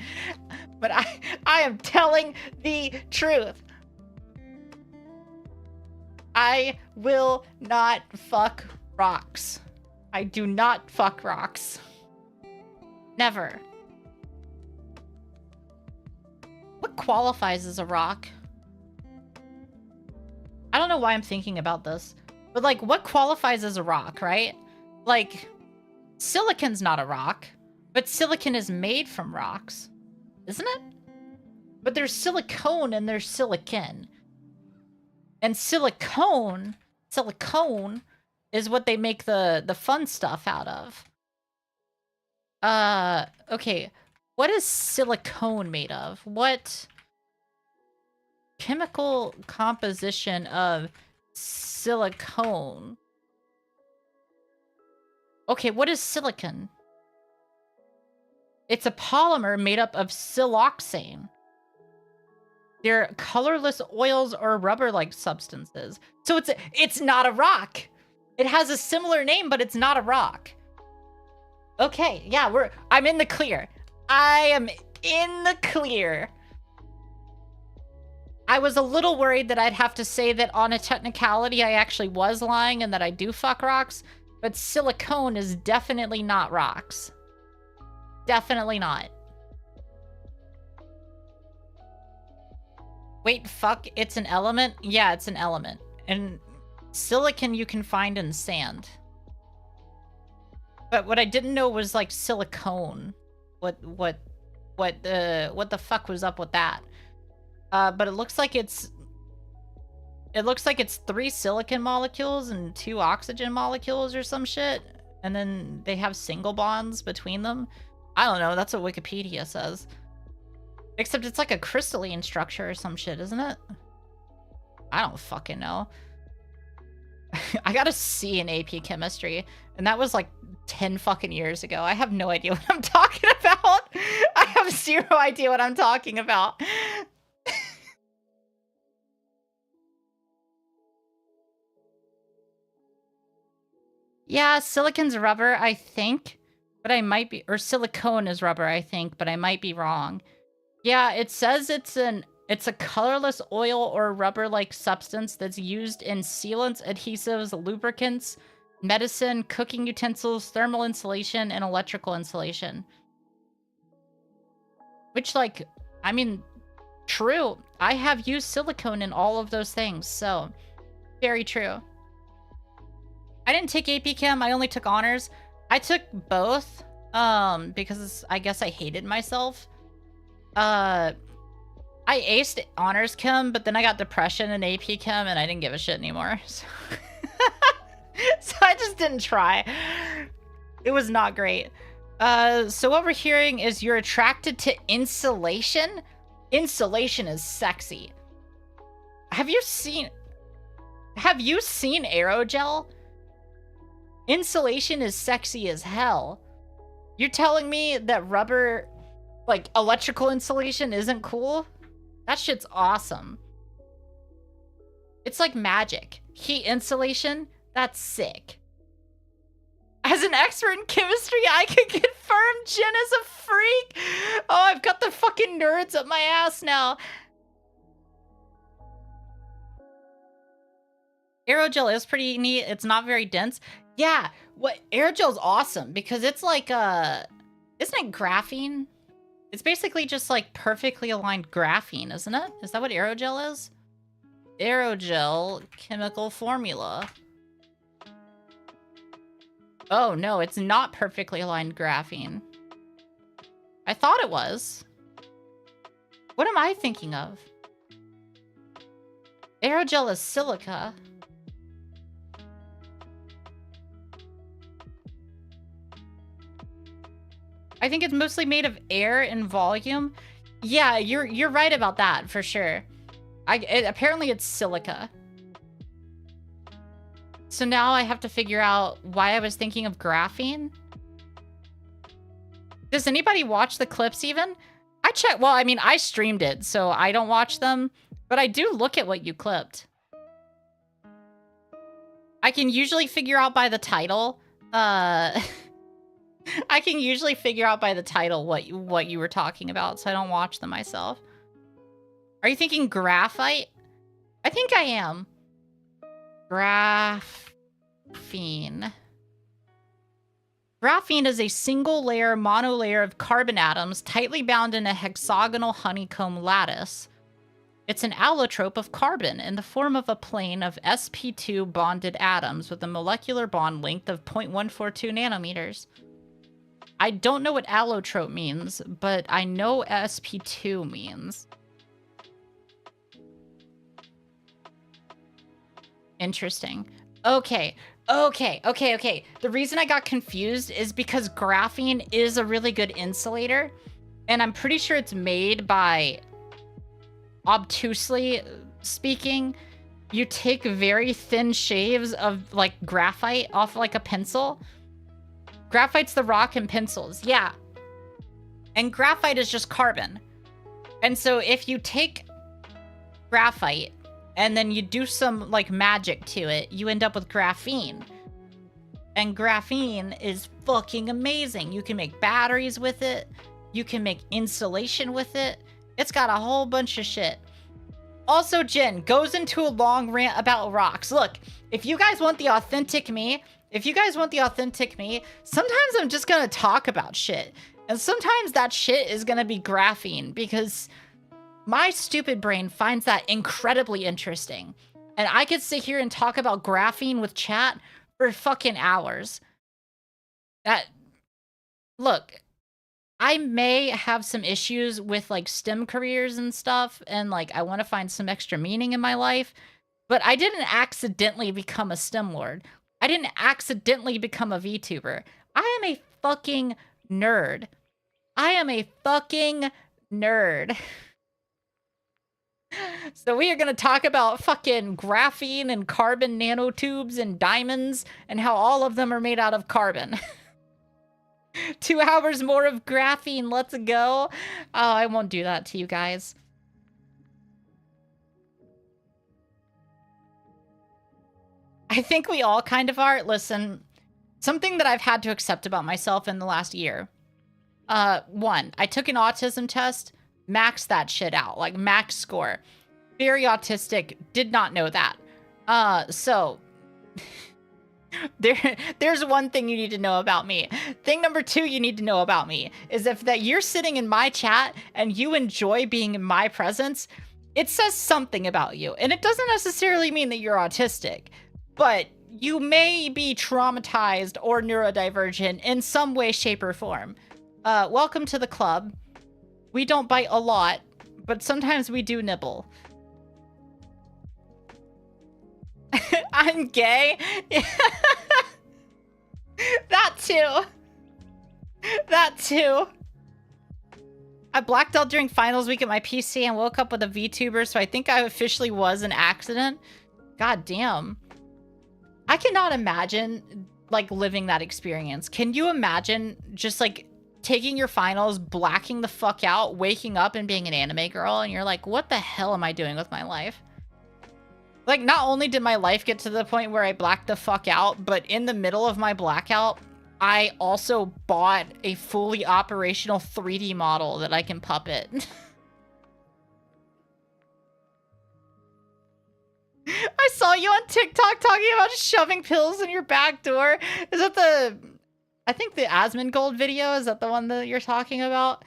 Speaker 1: But I am telling the truth. I will not fuck rocks. I do not fuck rocks. Never. What qualifies as a rock? I don't know why I'm thinking about this, but like, what qualifies as a rock, right? Like, silicon's not a rock, but silicon is made from rocks, isn't it? But there's silicone and there's silicon. And silicone is what they make the fun stuff out of. Okay. What is silicone made of? What chemical composition of silicone? Okay, what is silicon? It's a polymer made up of siloxane. They're colorless oils or rubber-like substances. So it's not a rock. It has a similar name, but it's not a rock. Okay, yeah, I'm in the clear. I am in the clear. I was a little worried that I'd have to say that on a technicality I actually was lying and that I do fuck rocks, but silicone is definitely not rocks. Definitely not. Wait, fuck, it's an element? Yeah, it's an element. And silicon you can find in sand. But what I didn't know was like silicone. What the fuck was up with that? But it looks like it's it looks like it's 3 silicon molecules and 2 oxygen molecules or some shit. And then they have single bonds between them. I don't know, that's what Wikipedia says. Except it's like a crystalline structure or some shit, isn't it? I don't fucking know. I got a C in AP chemistry, and that was like 10 fucking years ago. I have no idea what I'm talking about. I have zero idea what I'm talking about. Yeah, silicon's rubber, I think, but I might be, or silicone is rubber, I think, but I might be wrong. Yeah, it says it's a colorless oil or rubber-like substance that's used in sealants, adhesives, lubricants, medicine, cooking utensils, thermal insulation, and electrical insulation. Which, like, I mean, true. I have used silicone in all of those things, so very true. I didn't take AP Chem, I only took honors. I took both, because I guess I hated myself. I aced honors chem, but then I got depression in AP chem and I didn't give a shit anymore. So, so I just didn't try. It was not great. So what we're hearing is you're attracted to insulation? Insulation is sexy. Have you seen aerogel? Insulation is sexy as hell. You're telling me that rubber, like electrical insulation, isn't cool? That shit's awesome. It's like magic. Heat insulation, that's sick. As an expert in chemistry, I can confirm Jen is a freak. Oh, I've got the fucking nerds up my ass now. Aerogel is pretty neat. It's not very dense. Yeah, what aerogel's awesome because it's like isn't it graphene? It's basically just like perfectly aligned graphene, isn't it? Is that what aerogel is? Aerogel chemical formula. Oh no, it's not perfectly aligned graphene. I thought it was. What am I thinking of? Aerogel is silica. I think it's mostly made of air and volume. Yeah, you're right about that for sure. Apparently it's silica. So now I have to figure out why I was thinking of graphene. Does anybody watch the clips even? Well, I mean, I streamed it, so I don't watch them, but I do look at what you clipped. I can usually figure out by the title. I can usually figure out by the title what you were talking about, so I don't watch them myself. Are you thinking graphite? I think I am. Graphene. Graphene is a single-layer monolayer of carbon atoms tightly bound in a hexagonal honeycomb lattice. It's an allotrope of carbon in the form of a plane of sp2 bonded atoms with a molecular bond length of 0.142 nanometers. I don't know what allotrope means, but I know sp2 means. Interesting. Okay. The reason I got confused is because graphene is a really good insulator, and I'm pretty sure it's made by, obtusely speaking, you take very thin shaves of, like, graphite off, like, a pencil. Graphite's the rock in pencils, yeah. And graphite is just carbon. And so if you take graphite and then you do some, like, magic to it, you end up with graphene. And graphene is fucking amazing. You can make batteries with it. You can make insulation with it. It's got a whole bunch of shit. Also, Jen goes into a long rant about rocks. Look, if you guys want the authentic me, sometimes I'm just gonna talk about shit. And sometimes that shit is gonna be graphene because my stupid brain finds that incredibly interesting. And I could sit here and talk about graphene with chat for fucking hours. Look, I may have some issues with, like, STEM careers and stuff, and, like, I want to find some extra meaning in my life. But I didn't accidentally become a STEM-lord. I didn't accidentally become a VTuber. I am a fucking nerd. I am a fucking nerd. So we are going to talk about fucking graphene and carbon nanotubes and diamonds and how all of them are made out of carbon. 2 hours more of graphene. Let's go. Oh, I won't do that to you guys. I think we all kind of are. Listen, something that I've had to accept about myself in the last year. 1, I took an autism test, maxed that shit out, like max score. Very autistic, did not know that. So there's one thing you need to know about me. Thing number 2 you need to know about me is if that you're sitting in my chat and you enjoy being in my presence, it says something about you. And it doesn't necessarily mean that you're autistic, but you may be traumatized or neurodivergent in some way, shape, or form. Welcome to the club. We don't bite a lot, but sometimes we do nibble. I'm gay. That too. That too. I blacked out during finals week at my PC and woke up with a VTuber, so I think I officially was an accident. God damn. I cannot imagine, like, living that experience. Can you imagine just, like, taking your finals, blacking the fuck out, waking up and being an anime girl, and you're like, what the hell am I doing with my life? Like, not only did my life get to the point where I blacked the fuck out, but in the middle of my blackout, I also bought a fully operational 3D model that I can puppet. I saw you on TikTok talking about shoving pills in your back door. Is that the... I think the Asmongold video, is that the one that you're talking about?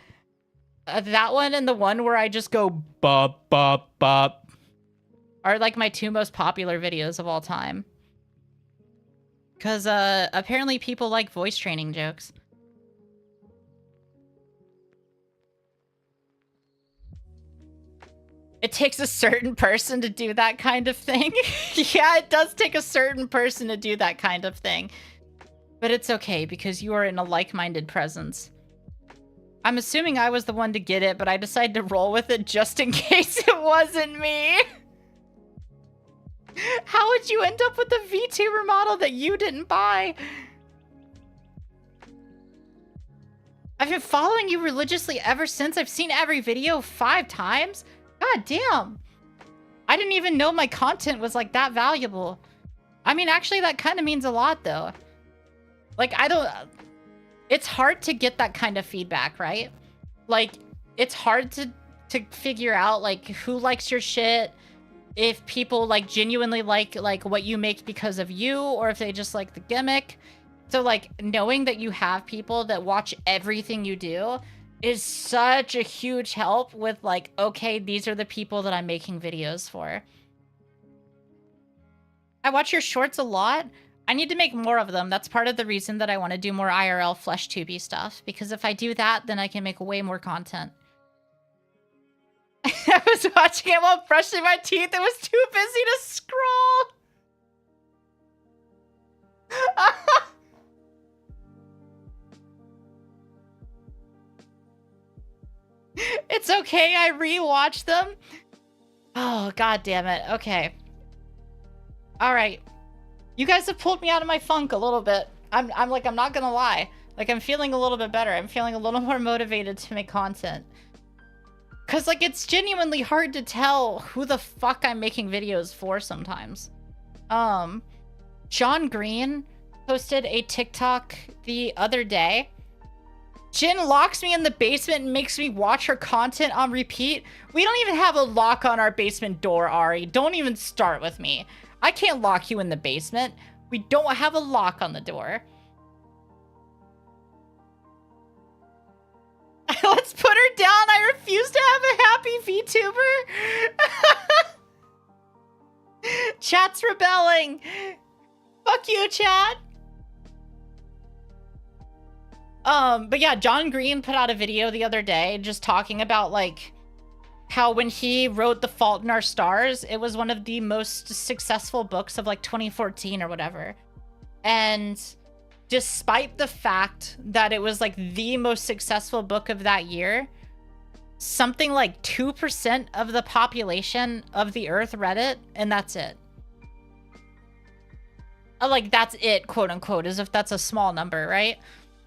Speaker 1: That one and the one where I just go bop, bop, bop are like my 2 most popular videos of all time. Because apparently people like voice training jokes. It takes a certain person to do that kind of thing. Yeah, it does take a certain person to do that kind of thing. But it's okay, because you are in a like-minded presence. I'm assuming I was the one to get it, but I decided to roll with it just in case it wasn't me. How would you end up with a VTuber model that you didn't buy? I've been following you religiously ever since. I've seen every video 5 times. God damn. I didn't even know my content was like that valuable. I mean, actually, that kind of means a lot, though. Like, I don't... It's hard to get that kind of feedback, right? Like, it's hard to figure out, like, who likes your shit, if people, like, genuinely like what you make because of you, or if they just like the gimmick. So, like, knowing that you have people that watch everything you do is such a huge help with, like, okay, these are the people that I'm making videos for. I watch your shorts a lot. I need to make more of them. That's part of the reason that I want to do more IRL FleshTubey stuff. Because if I do that, then I can make way more content. I was watching it while brushing my teeth. I was too busy to scroll. It's okay. I rewatched them. Oh, god damn it. Okay. All right. You guys have pulled me out of my funk a little bit. I'm not gonna lie. Like, I'm feeling a little bit better. I'm feeling a little more motivated to make content. Cause, like, it's genuinely hard to tell who the fuck I'm making videos for sometimes. John Green posted a TikTok the other day. Jin locks me in the basement and makes me watch her content on repeat. We don't even have a lock on our basement door, Ari. Don't even start with me. I can't lock you in the basement. We don't have a lock on the door. Let's put her down. I refuse to have a happy VTuber. Chat's rebelling. Fuck you, chat. But yeah, John Green put out a video the other day just talking about, like, how when he wrote The Fault in Our Stars, it was one of the most successful books of like 2014 or whatever. And despite the fact that it was like the most successful book of that year, something like 2% of the population of the earth read it, and that's it. Like, that's it, quote unquote, as if that's a small number, right?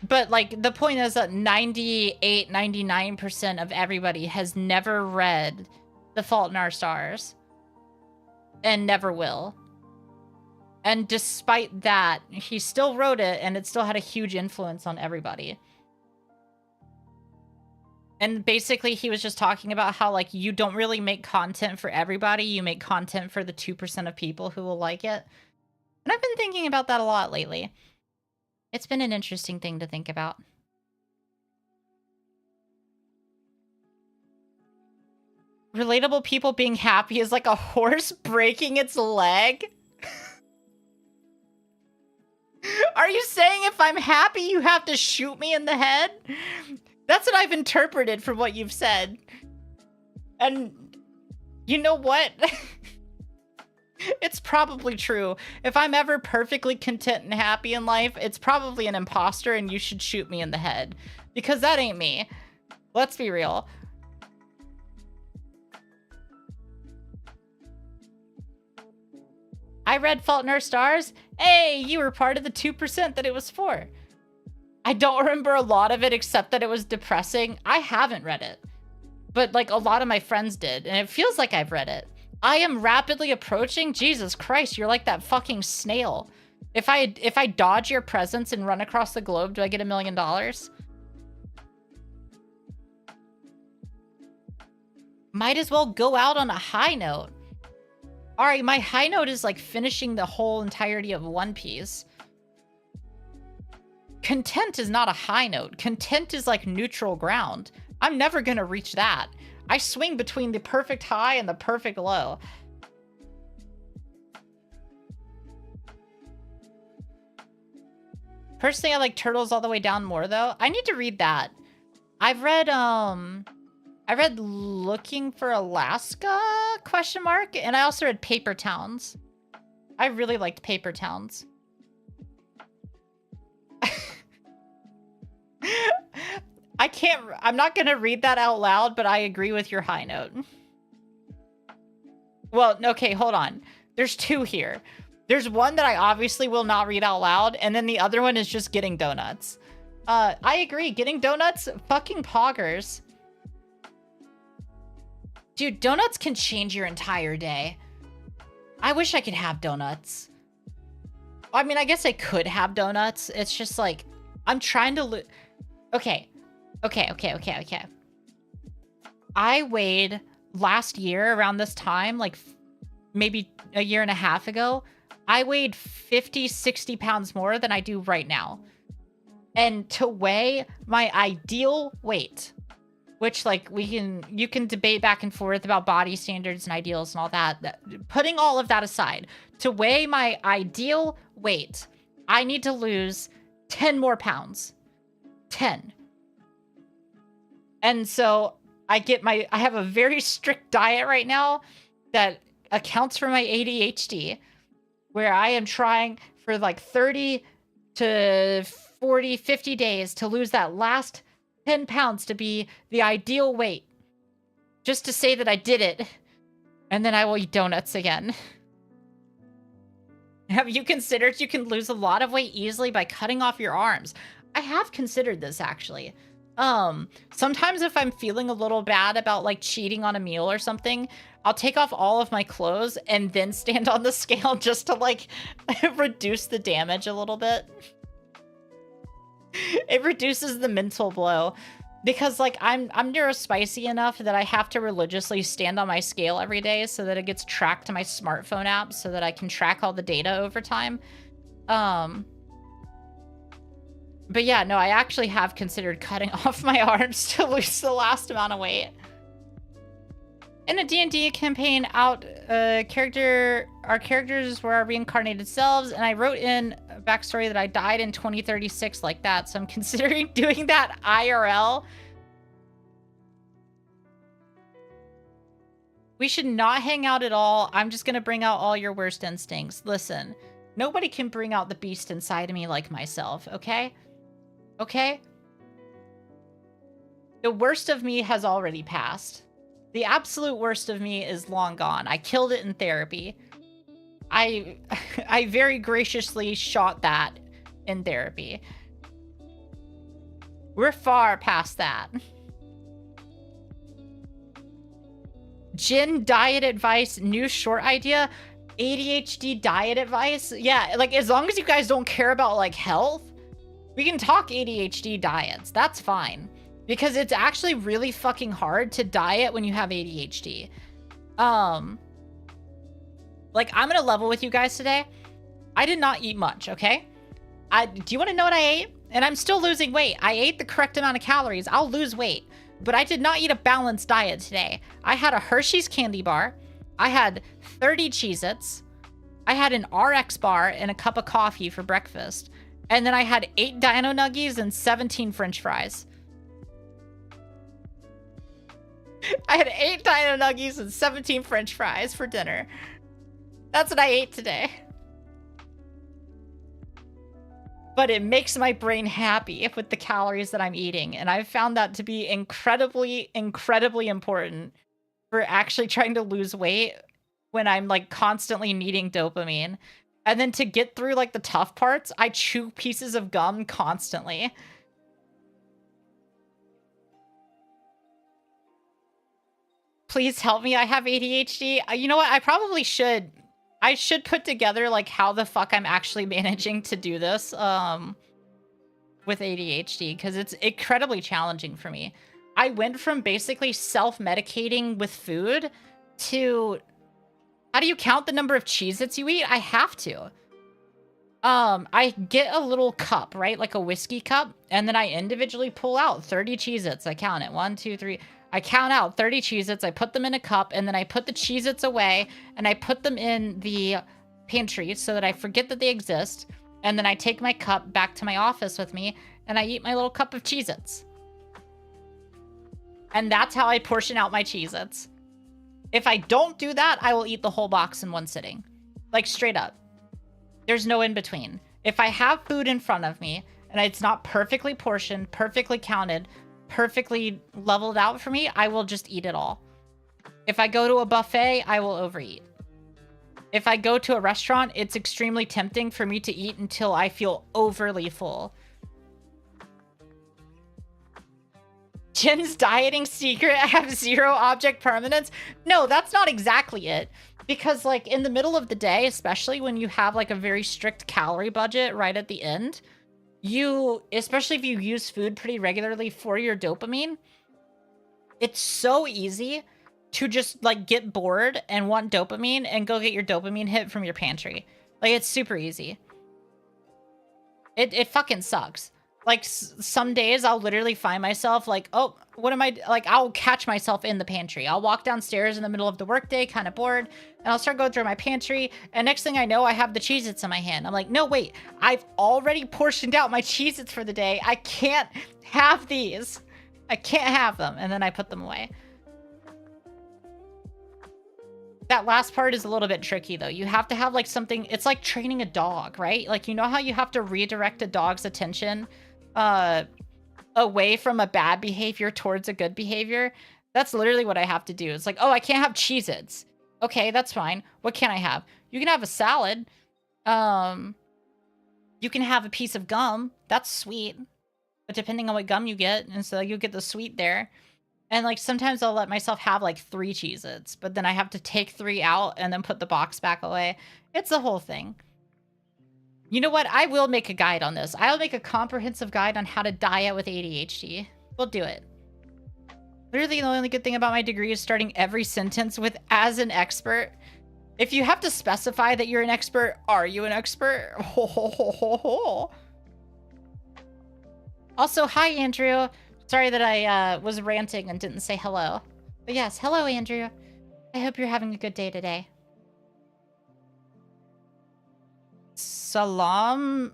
Speaker 1: But like, the point is that 98, 99% of everybody has never read The Fault in Our Stars and never will. And despite that, he still wrote it, and it still had a huge influence on everybody. And basically, he was just talking about how, like, you don't really make content for everybody. You make content for the 2% of people who will like it. And I've been thinking about that a lot lately. It's been an interesting thing to think about. Relatable people being happy is like a horse breaking its leg. Are you saying if I'm happy, you have to shoot me in the head? That's what I've interpreted from what you've said. And you know what? It's probably true. If I'm ever perfectly content and happy in life, it's probably an imposter and you should shoot me in the head. Because that ain't me. Let's be real. I read Fault in Our Stars. Hey, you were part of the 2% that it was for. I don't remember a lot of it except that it was depressing. I haven't read it. But like a lot of my friends did. And it feels like I've read it. I am rapidly approaching. Jesus Christ, you're like that fucking snail. If I dodge your presence and run across the globe, do I get $1 million? Might as well go out on a high note. All right, my high note is like finishing the whole entirety of One Piece. Content is not a high note. Content is like neutral ground. I'm never gonna reach that. I swing between the perfect high and the perfect low. Personally, I like Turtles All the Way Down more though. I need to read that. I read Looking for Alaska ? And I also read Paper Towns. I really liked Paper Towns. I'm not gonna read that out loud, but I agree with your high note. Well, okay, hold on. There's two here. There's one that I obviously will not read out loud, and then the other one is just Getting Donuts. I agree. Getting Donuts, fucking poggers. Dude, donuts can change your entire day. I wish I could have donuts. I mean, I guess I could have donuts. It's just like, I'm trying to Okay. I weighed last year around this time, like maybe a year and a half ago, I weighed 50, 60 pounds more than I do right now. And to weigh my ideal weight, which like you can debate back and forth about body standards and ideals and all that. Putting all of that aside, to weigh my ideal weight, I need to lose 10 more pounds. 10. And so I have a very strict diet right now that accounts for my ADHD, where I am trying for like 30 to 40, 50 days to lose that last 10 pounds to be the ideal weight. Just to say that I did it. And then I will eat donuts again. Have you considered you can lose a lot of weight easily by cutting off your arms? I have considered this actually. Sometimes if I'm feeling a little bad about like cheating on a meal or something, I'll take off all of my clothes and then stand on the scale just to like reduce the damage a little bit. It reduces the mental blow because like I'm neurospicy enough that I have to religiously stand on my scale every day so that it gets tracked to my smartphone app so that I can track all the data over time. But yeah, no, I actually have considered cutting off my arms to lose the last amount of weight. In a D&D campaign our characters were our reincarnated selves, and I wrote in a backstory that I died in 2036 like that, so I'm considering doing that IRL. We should not hang out at all. I'm just gonna bring out all your worst instincts. Listen, nobody can bring out the beast inside of me like myself, okay? Okay? The worst of me has already passed. The absolute worst of me is long gone. I killed it in therapy. I very graciously shot that in therapy. We're far past that. Jin diet advice, new short idea. ADHD diet advice. Yeah, like as long as you guys don't care about like health, we can talk ADHD diets. That's fine. Because it's actually really fucking hard to diet when you have ADHD. Like I'm gonna level with you guys today. I did not eat much, okay? Do you want to know what I ate? And I'm still losing weight. I ate the correct amount of calories. I'll lose weight. But I did not eat a balanced diet today. I had a Hershey's candy bar. I had 30 Cheez-Its. I had an RX bar and a cup of coffee for breakfast. And then I had 8 Dino Nuggies and 17 French fries. I had 8 Dino Nuggies and 17 French fries for dinner. That's what I ate today. But it makes my brain happy with the calories that I'm eating. And I've found that to be incredibly, incredibly important for actually trying to lose weight when I'm like constantly needing dopamine. And then to get through like the tough parts, I chew pieces of gum constantly. Please help me. I have ADHD. You know what? I probably should. I should put together like how the fuck I'm actually managing to do this with ADHD because it's incredibly challenging for me. I went from basically self-medicating with food to how do you count the number of Cheez-Its you eat? I have to. I get a little cup, right? Like a whiskey cup, and then I individually pull out 30 Cheez-Its. I count it. 1, 2, 3. I count out 30 Cheez-Its, I put them in a cup, and then I put the Cheez-Its away, and I put them in the pantry so that I forget that they exist, and then I take my cup back to my office with me, and I eat my little cup of Cheez-Its. And that's how I portion out my Cheez-Its. If I don't do that, I will eat the whole box in one sitting. Like, straight up. There's no in between. If I have food in front of me, and it's not perfectly portioned, perfectly counted, perfectly leveled out for me, I will just eat it all. If I go to a buffet, I will overeat. If I go to a restaurant, it's extremely tempting for me to eat until I feel overly full. Jin's dieting secret, I have 0 object permanence. No, that's not exactly it. Because like in the middle of the day, especially when you have like a very strict calorie budget right at the end, especially if you use food pretty regularly for your dopamine, it's so easy to just like get bored and want dopamine and go get your dopamine hit from your pantry. Like it's super easy. It fucking sucks. Like some days I'll literally find myself like, oh, what am I, like I'll catch myself in the pantry. I'll walk downstairs in the middle of the workday, kind of bored, and I'll start going through my pantry, and next thing I know, I have the Cheez-Its in my hand. I'm like, no, wait, I've already portioned out my Cheez-Its for the day. I can't have these. I can't have them. And then I put them away. That last part is a little bit tricky though. You have to have like something, it's like training a dog, right? Like, you know how you have to redirect a dog's attention away from a bad behavior towards a good behavior? That's literally what I have to do. It's like, oh, I can't have Cheez-Its. Okay, that's fine. What can I have? You can have a salad. You can have a piece of gum. That's sweet. But depending on what gum you get, and so you get the sweet there. And like sometimes I'll let myself have like 3 Cheez-Its, but then I have to take 3 out and then put the box back away. It's the whole thing. You know what? I will make a guide on this. I'll make a comprehensive guide on how to diet with ADHD. We'll do it. Literally, the only good thing about my degree is starting every sentence with "as an expert." If you have to specify that you're an expert, are you an expert? Ho, ho, ho, ho, ho. Also, hi, Andrew. Sorry that I was ranting and didn't say hello. But yes, hello, Andrew. I hope you're having a good day today. Salam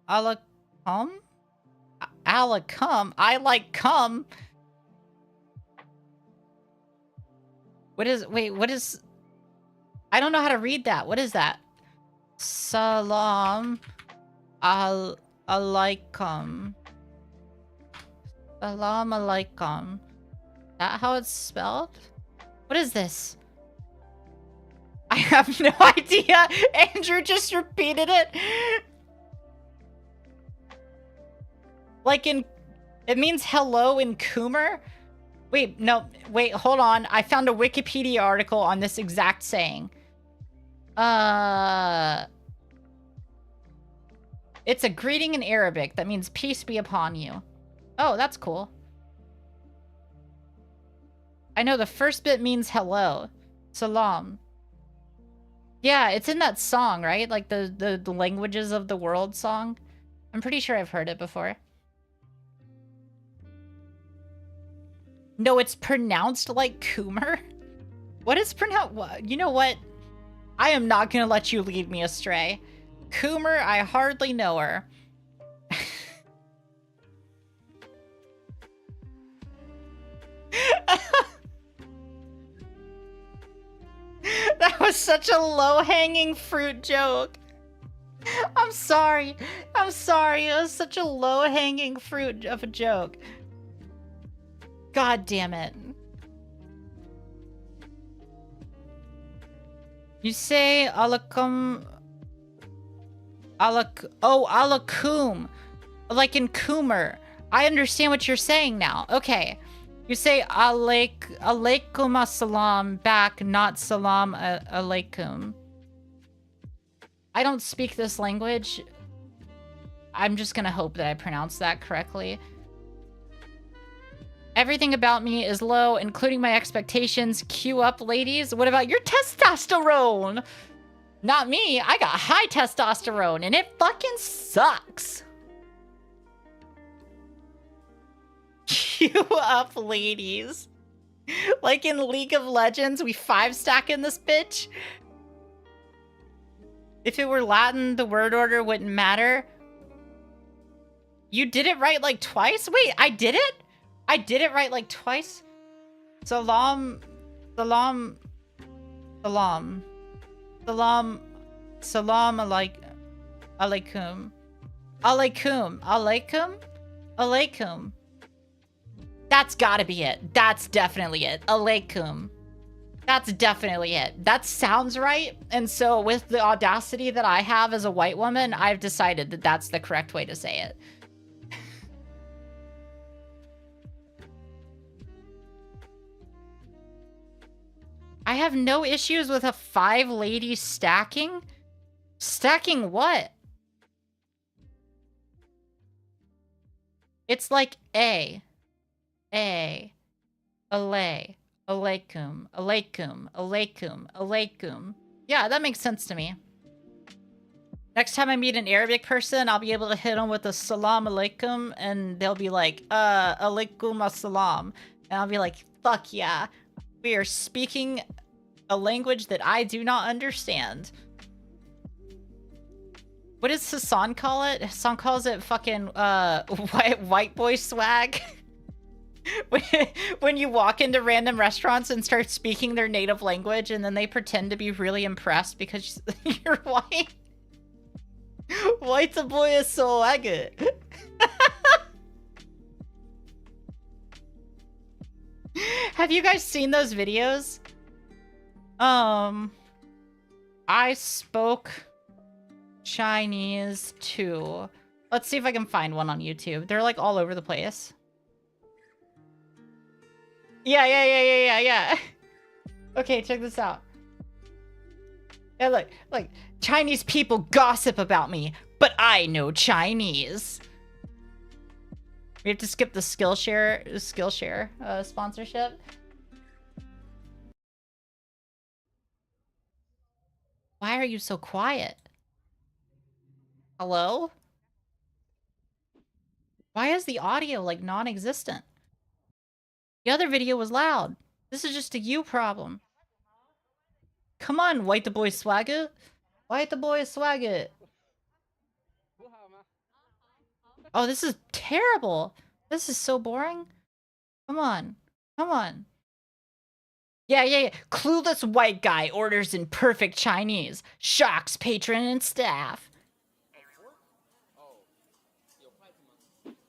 Speaker 1: alaikum? Alaikum? I like cum. Wait, what is... I don't know how to read that. What is that? Salam alaikum. Salam alaikum. Is that how it's spelled? What is this? I have no idea. Andrew just repeated it. Like in... It means hello in Khmer? Wait, no. Wait, hold on. I found a Wikipedia article on this exact saying. It's a greeting in Arabic that means peace be upon you. Oh, that's cool. I know the first bit means hello. Salam. Yeah, it's in that song, right? Like the Languages of the World song. I'm pretty sure I've heard it before. No, it's pronounced like Coomer. What is pronounced? You know what? I am not gonna let you lead me astray. Coomer, I hardly know her. That was such a low-hanging fruit joke. I'm sorry. I'm sorry. It was such a low-hanging fruit of a joke. God damn it. You say alakum... alakum. Like in Coomer. I understand what you're saying now. Okay. You say alaikum assalam back, not salam alaikum. I don't speak this language. I'm just gonna hope that I pronounced that correctly. Everything about me is low, including my expectations. Queue up, ladies. What about your testosterone? Not me. I got high testosterone, and it fucking sucks. Queue up, ladies. Like in League of Legends, we 5-stack in this bitch. If it were Latin, the word order wouldn't matter. You did it right like twice? Wait, I did it? I did it right like twice? Salam alaikum. Alaikum. That's gotta be it. That's definitely it. Alaikum. That's definitely it. That sounds right. And so with the audacity that I have as a white woman, I've decided that that's the correct way to say it. I have no issues with a 5-lady stacking. Stacking what? It's like alay, alaikum, alaikum. Yeah, that makes sense to me. Next time I meet an Arabic person, I'll be able to hit them with a salam alaikum, and they'll be like, alaikum assalam. And I'll be like, fuck yeah. We are speaking a language that I do not understand. What does Hassan call it? Hassan calls it fucking white boy swag. When you walk into random restaurants and start speaking their native language, and then they pretend to be really impressed because you're white. White boy is swag. Have you guys seen those videos? I spoke Chinese too. Let's see if I can find one on YouTube. They're like all over the place. Yeah. Okay, check this out. Yeah, look, Chinese people gossip about me, but I know Chinese. We have to skip the Skillshare sponsorship. Why are you so quiet? Hello? Why is the audio like non-existent? The other video was loud. This is just a you problem. Come on, white the boy swagger. White the boy swagger. Oh, this is terrible. This is so boring. Come on. Come on. Yeah. Clueless white guy orders in perfect Chinese. Shocks patron and staff.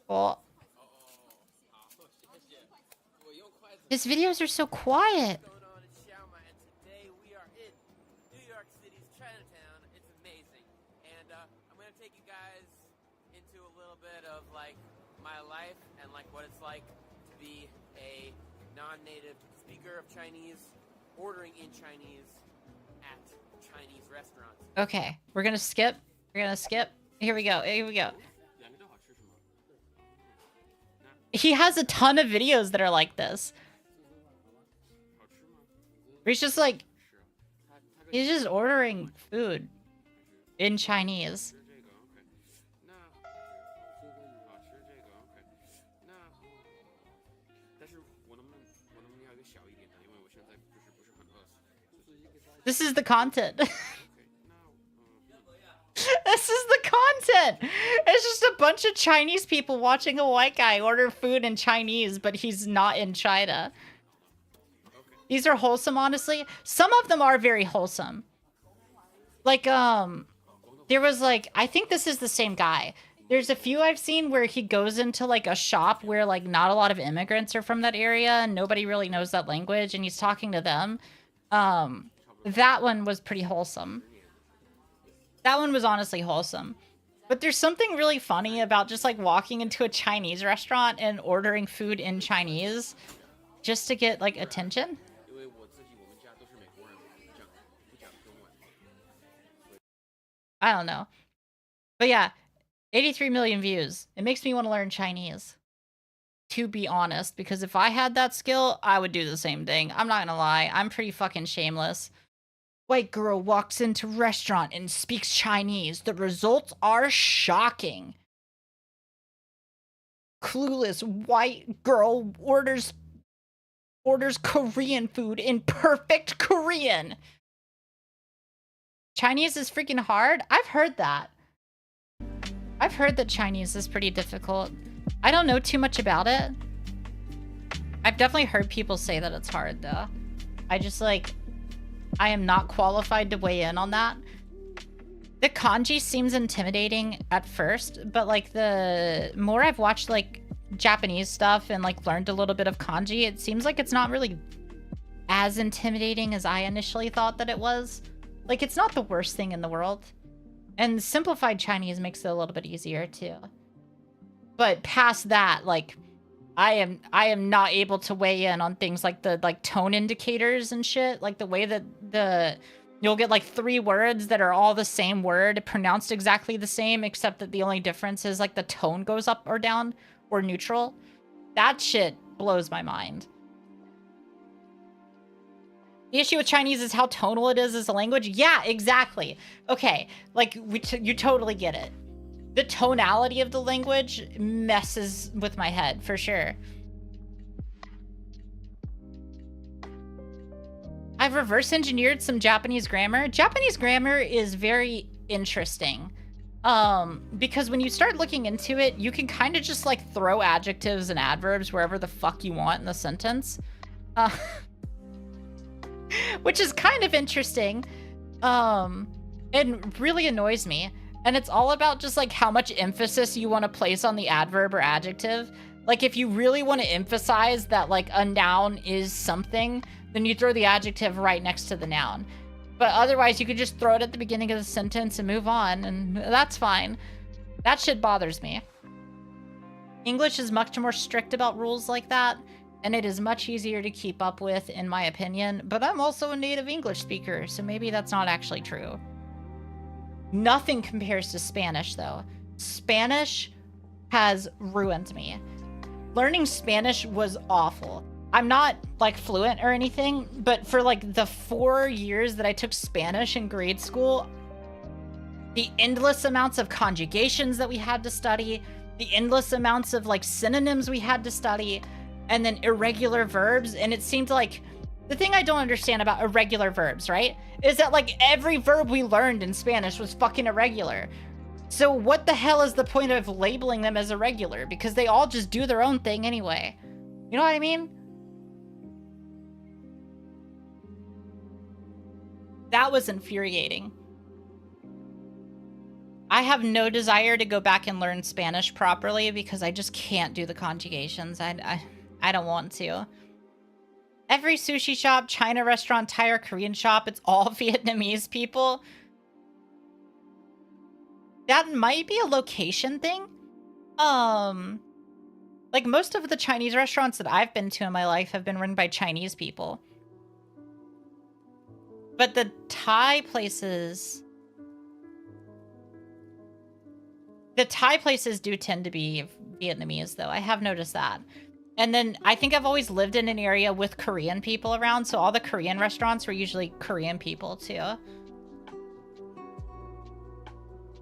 Speaker 1: Well, his videos are so quiet.
Speaker 3: Going on in Xiaoma, and today we are in New York City's Chinatown. It's amazing, and I'm gonna take you guys into a little bit of like my life and like what it's like to be a non-native speaker of Chinese, ordering in Chinese at Chinese restaurants.
Speaker 1: Okay, we're gonna skip. Here we go. He has a ton of videos that are like this. Where he's just like, he's just ordering food in Chinese. This is the content. This is the content. It's just a bunch of Chinese people watching a white guy order food in Chinese, but he's not in China. These are wholesome, honestly. Some of them are very wholesome. Like, there was like, I think this is the same guy. There's a few I've seen where he goes into like a shop where like not a lot of immigrants are from that area and nobody really knows that language and he's talking to them. That one was pretty wholesome. That one was honestly wholesome. But there's something really funny about just like walking into a Chinese restaurant and ordering food in Chinese just to get like attention. I don't know. But yeah, 83 million views. It makes me want to learn Chinese. To be honest, because if I had that skill, I would do the same thing. I'm not gonna lie. I'm pretty fucking shameless. White girl walks into restaurant and speaks Chinese. The results are shocking. Clueless white girl orders Korean food in perfect Korean. Chinese is freaking hard? I've heard that. I've heard that Chinese is pretty difficult. I don't know too much about it. I've definitely heard people say that it's hard though. I just like, I am not qualified to weigh in on that. The kanji seems intimidating at first, but like the more I've watched like Japanese stuff and like learned a little bit of kanji, it seems like it's not really as intimidating as I initially thought that it was. Like it's not the worst thing in the world. And simplified Chinese makes it a little bit easier too. But past that, like I am not able to weigh in on things like the like tone indicators and shit. Like the way that you'll get like 3 words that are all the same word pronounced exactly the same, except that the only difference is like the tone goes up or down or neutral. That shit blows my mind. The issue with Chinese is how tonal it is as a language. Yeah, exactly. Okay, like you totally get it. The tonality of the language messes with my head, for sure. I've reverse engineered some Japanese grammar. Japanese grammar is very interesting. Because when you start looking into it, you can kind of just like throw adjectives and adverbs wherever the fuck you want in the sentence. Which is kind of interesting. And really annoys me. And it's all about just like how much emphasis you want to place on the adverb or adjective. Like if you really want to emphasize that like a noun is something, then you throw the adjective right next to the noun. But otherwise you could just throw it at the beginning of the sentence and move on, and that's fine. That shit bothers me. English is much more strict about rules like that, and it is much easier to keep up with, in my opinion. But I'm also a native English speaker, so maybe that's not actually true. Nothing compares to Spanish, though. Spanish has ruined me. Learning Spanish was awful. I'm not, like, fluent or anything, but for, like, the 4 years that I took Spanish in grade school, the endless amounts of conjugations that we had to study, the endless amounts of, like, synonyms we had to study, and then irregular verbs, and it seemed like... The thing I don't understand about irregular verbs, right, is that, like, every verb we learned in Spanish was fucking irregular. So what the hell is the point of labeling them as irregular? Because they all just do their own thing anyway. You know what I mean? That was infuriating. I have no desire to go back and learn Spanish properly because I just can't do the conjugations. I don't want to. Every sushi shop, China restaurant, Thai or Korean shop, it's all Vietnamese people. That might be a location thing. Like most of the Chinese restaurants that I've been to in my life have been run by Chinese people. But the Thai places... The Thai places do tend to be Vietnamese, though. I have noticed that. And then I think I've always lived in an area with Korean people around, so all the Korean restaurants were usually Korean people, too.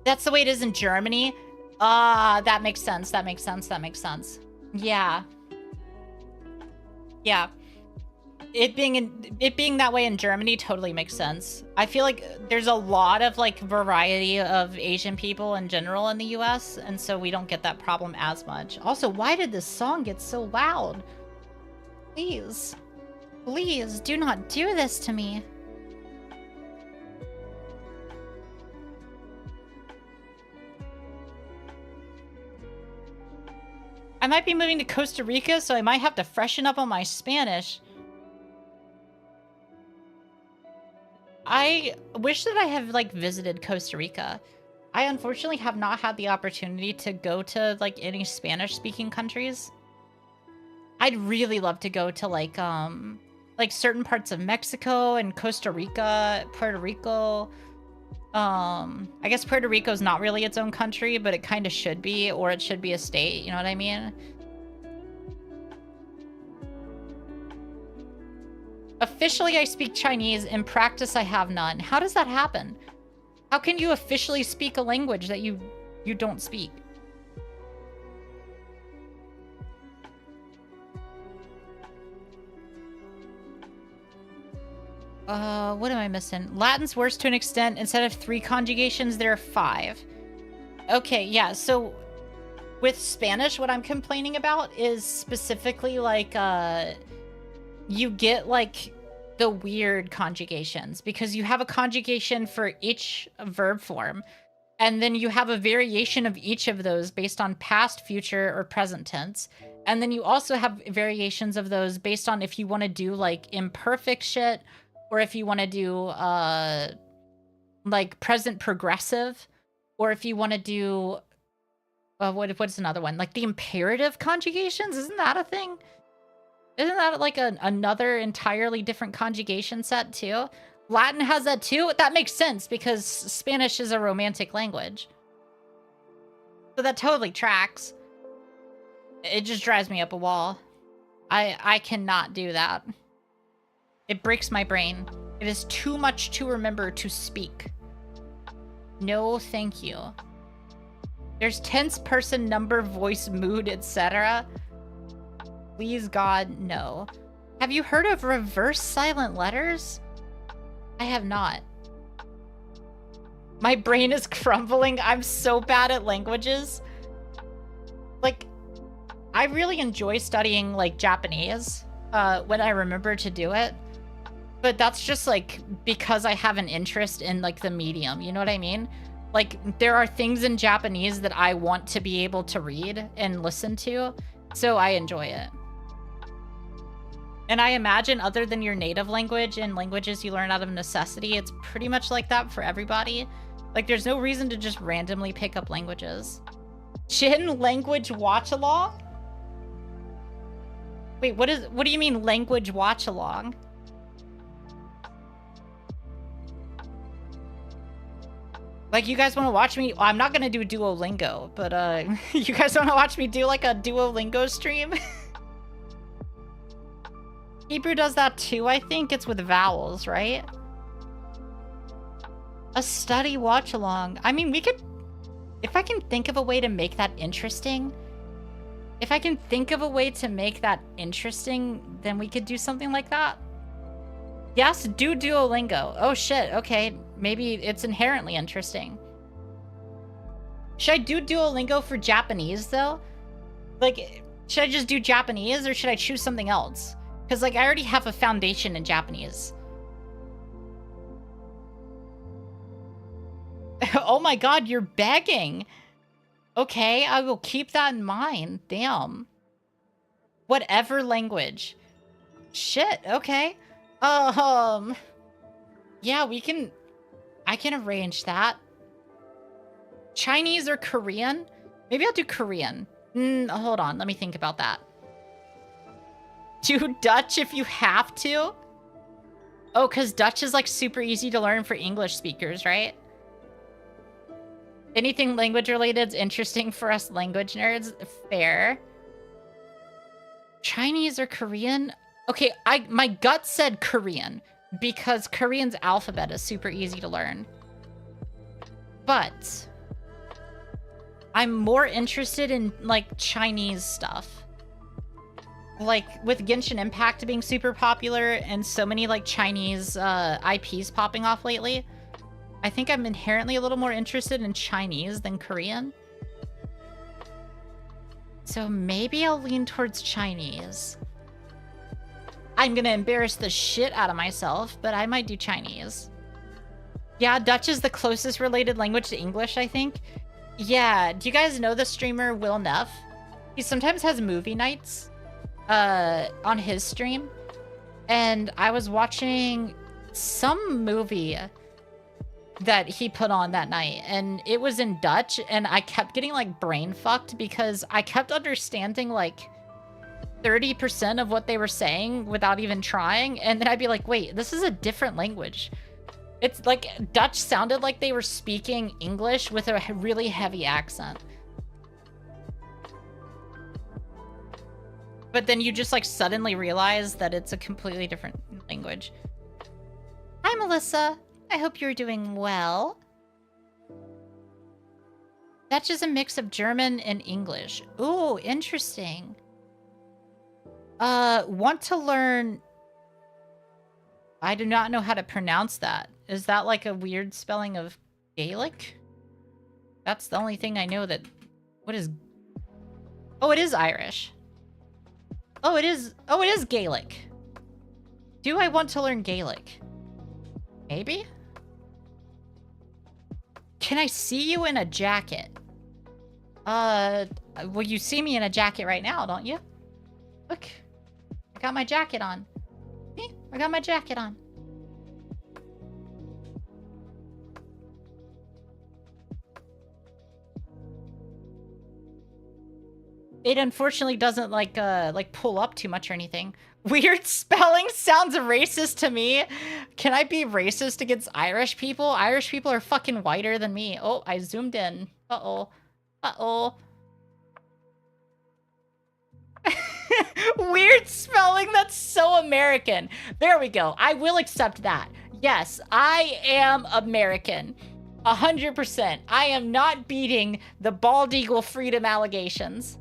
Speaker 1: That's the way it is in Germany? That makes sense. That makes sense. That makes sense. Yeah. Yeah. It being that way in Germany totally makes sense. I feel like there's a lot of like variety of Asian people in general in the US, and so we don't get that problem as much. Also, why did this song get so loud? Please. Please do not do this to me. I might be moving to Costa Rica, so I might have to freshen up on my Spanish. I wish that I have, like, visited Costa Rica. I unfortunately have not had the opportunity to go to, like, any Spanish-speaking countries. I'd really love to go to, like certain parts of Mexico and Costa Rica, Puerto Rico. I guess Puerto Rico is not really its own country, but it kind of should be, or it should be a state, you know what I mean? Officially, I speak Chinese. In practice, I have none. How does that happen? How can you officially speak a language that you don't speak? What am I missing? Latin's worse to an extent. Instead of 3 conjugations, there are 5. Okay, yeah, so with Spanish, what I'm complaining about is specifically, like, you get, like, the weird conjugations, because you have a conjugation for each verb form, and then you have a variation of each of those based on past, future, or present tense. And then you also have variations of those based on if you want to do, like, imperfect shit, or if you want to do, like, present progressive, or if you want to do, what's another one? Like, the imperative conjugations? Isn't that a thing? Isn't that like another entirely different conjugation set too? Latin has that too? That makes sense because Spanish is a romantic language. So that totally tracks. It just drives me up a wall. I cannot do that. It breaks my brain. It is too much to remember to speak. No, thank you. There's tense, person, number, voice, mood, etc. Please, God, no. Have you heard of reverse silent letters? I have not. My brain is crumbling. I'm so bad at languages. Like, I really enjoy studying, like, Japanese when I remember to do it. But that's just, like, because I have an interest in, like, the medium. You know what I mean? Like, there are things in Japanese that I want to be able to read and listen to. So I enjoy it. And I imagine other than your native language and languages you learn out of necessity, it's pretty much like that for everybody. Like, there's no reason to just randomly pick up languages. Chin language watch along? Wait, what do you mean language watch along? Like, you guys want to watch me? I'm not going to do Duolingo, but you guys want to watch me do like a Duolingo stream? Hebrew does that too, I think. It's with vowels, right? A study watch along. I mean, we could... If I can think of a way to make that interesting... If I can think of a way to make that interesting, then we could do something like that. Yes, do Duolingo. Oh shit, okay. Maybe it's inherently interesting. Should I do Duolingo for Japanese, though? Like, should I just do Japanese, or should I choose something else? Because, like, I already have a foundation in Japanese. Oh my god, you're begging. Okay, I will keep that in mind. Damn. Whatever language. Shit, okay. Yeah, I can arrange that. Chinese or Korean? Maybe I'll do Korean. Hold on, let me think about that. Do Dutch if you have to? Oh, because Dutch is like super easy to learn for English speakers, right? Anything language related is interesting for us language nerds. Fair. Chinese or Korean? Okay, my gut said Korean because Korean's alphabet is super easy to learn. But I'm more interested in like Chinese stuff. Like with Genshin Impact being super popular and so many like Chinese IPs popping off lately, I think I'm inherently a little more interested in Chinese than Korean. So maybe I'll lean towards Chinese. I'm gonna embarrass the shit out of myself, but I might do Chinese. Yeah, Dutch is the closest related language to English, I think. Yeah, do you guys know the streamer Will Neff? He sometimes has movie nights on his stream. And I was watching some movie that he put on that night, and it was in Dutch, and I kept getting like brain fucked because I kept understanding like 30% of what they were saying without even trying, and then I'd be like, wait, this is a different language. It's like Dutch sounded like they were speaking English with a really heavy accent. But then you just like suddenly realize that it's a completely different language. Hi, Melissa. I hope you're doing well. Dutch is a mix of German and English. Ooh, interesting. Want to learn... I do not know how to pronounce that. Is that like a weird spelling of Gaelic? That's the only thing I know that... What is... Oh, it is Irish. Oh, it is Gaelic. Do I want to learn Gaelic? Maybe? Can I see you in a jacket? Well, you see me in a jacket right now, don't you? Look. I got my jacket on. See? I got my jacket on. It unfortunately doesn't like pull up too much or anything. Weird spelling sounds racist to me. Can I be racist against Irish people? Irish people are fucking whiter than me. Oh, I zoomed in. Uh-oh. Uh-oh. Weird spelling, that's so American. There we go. I will accept that. Yes, I am American. 100%. I am not beating the bald eagle freedom allegations.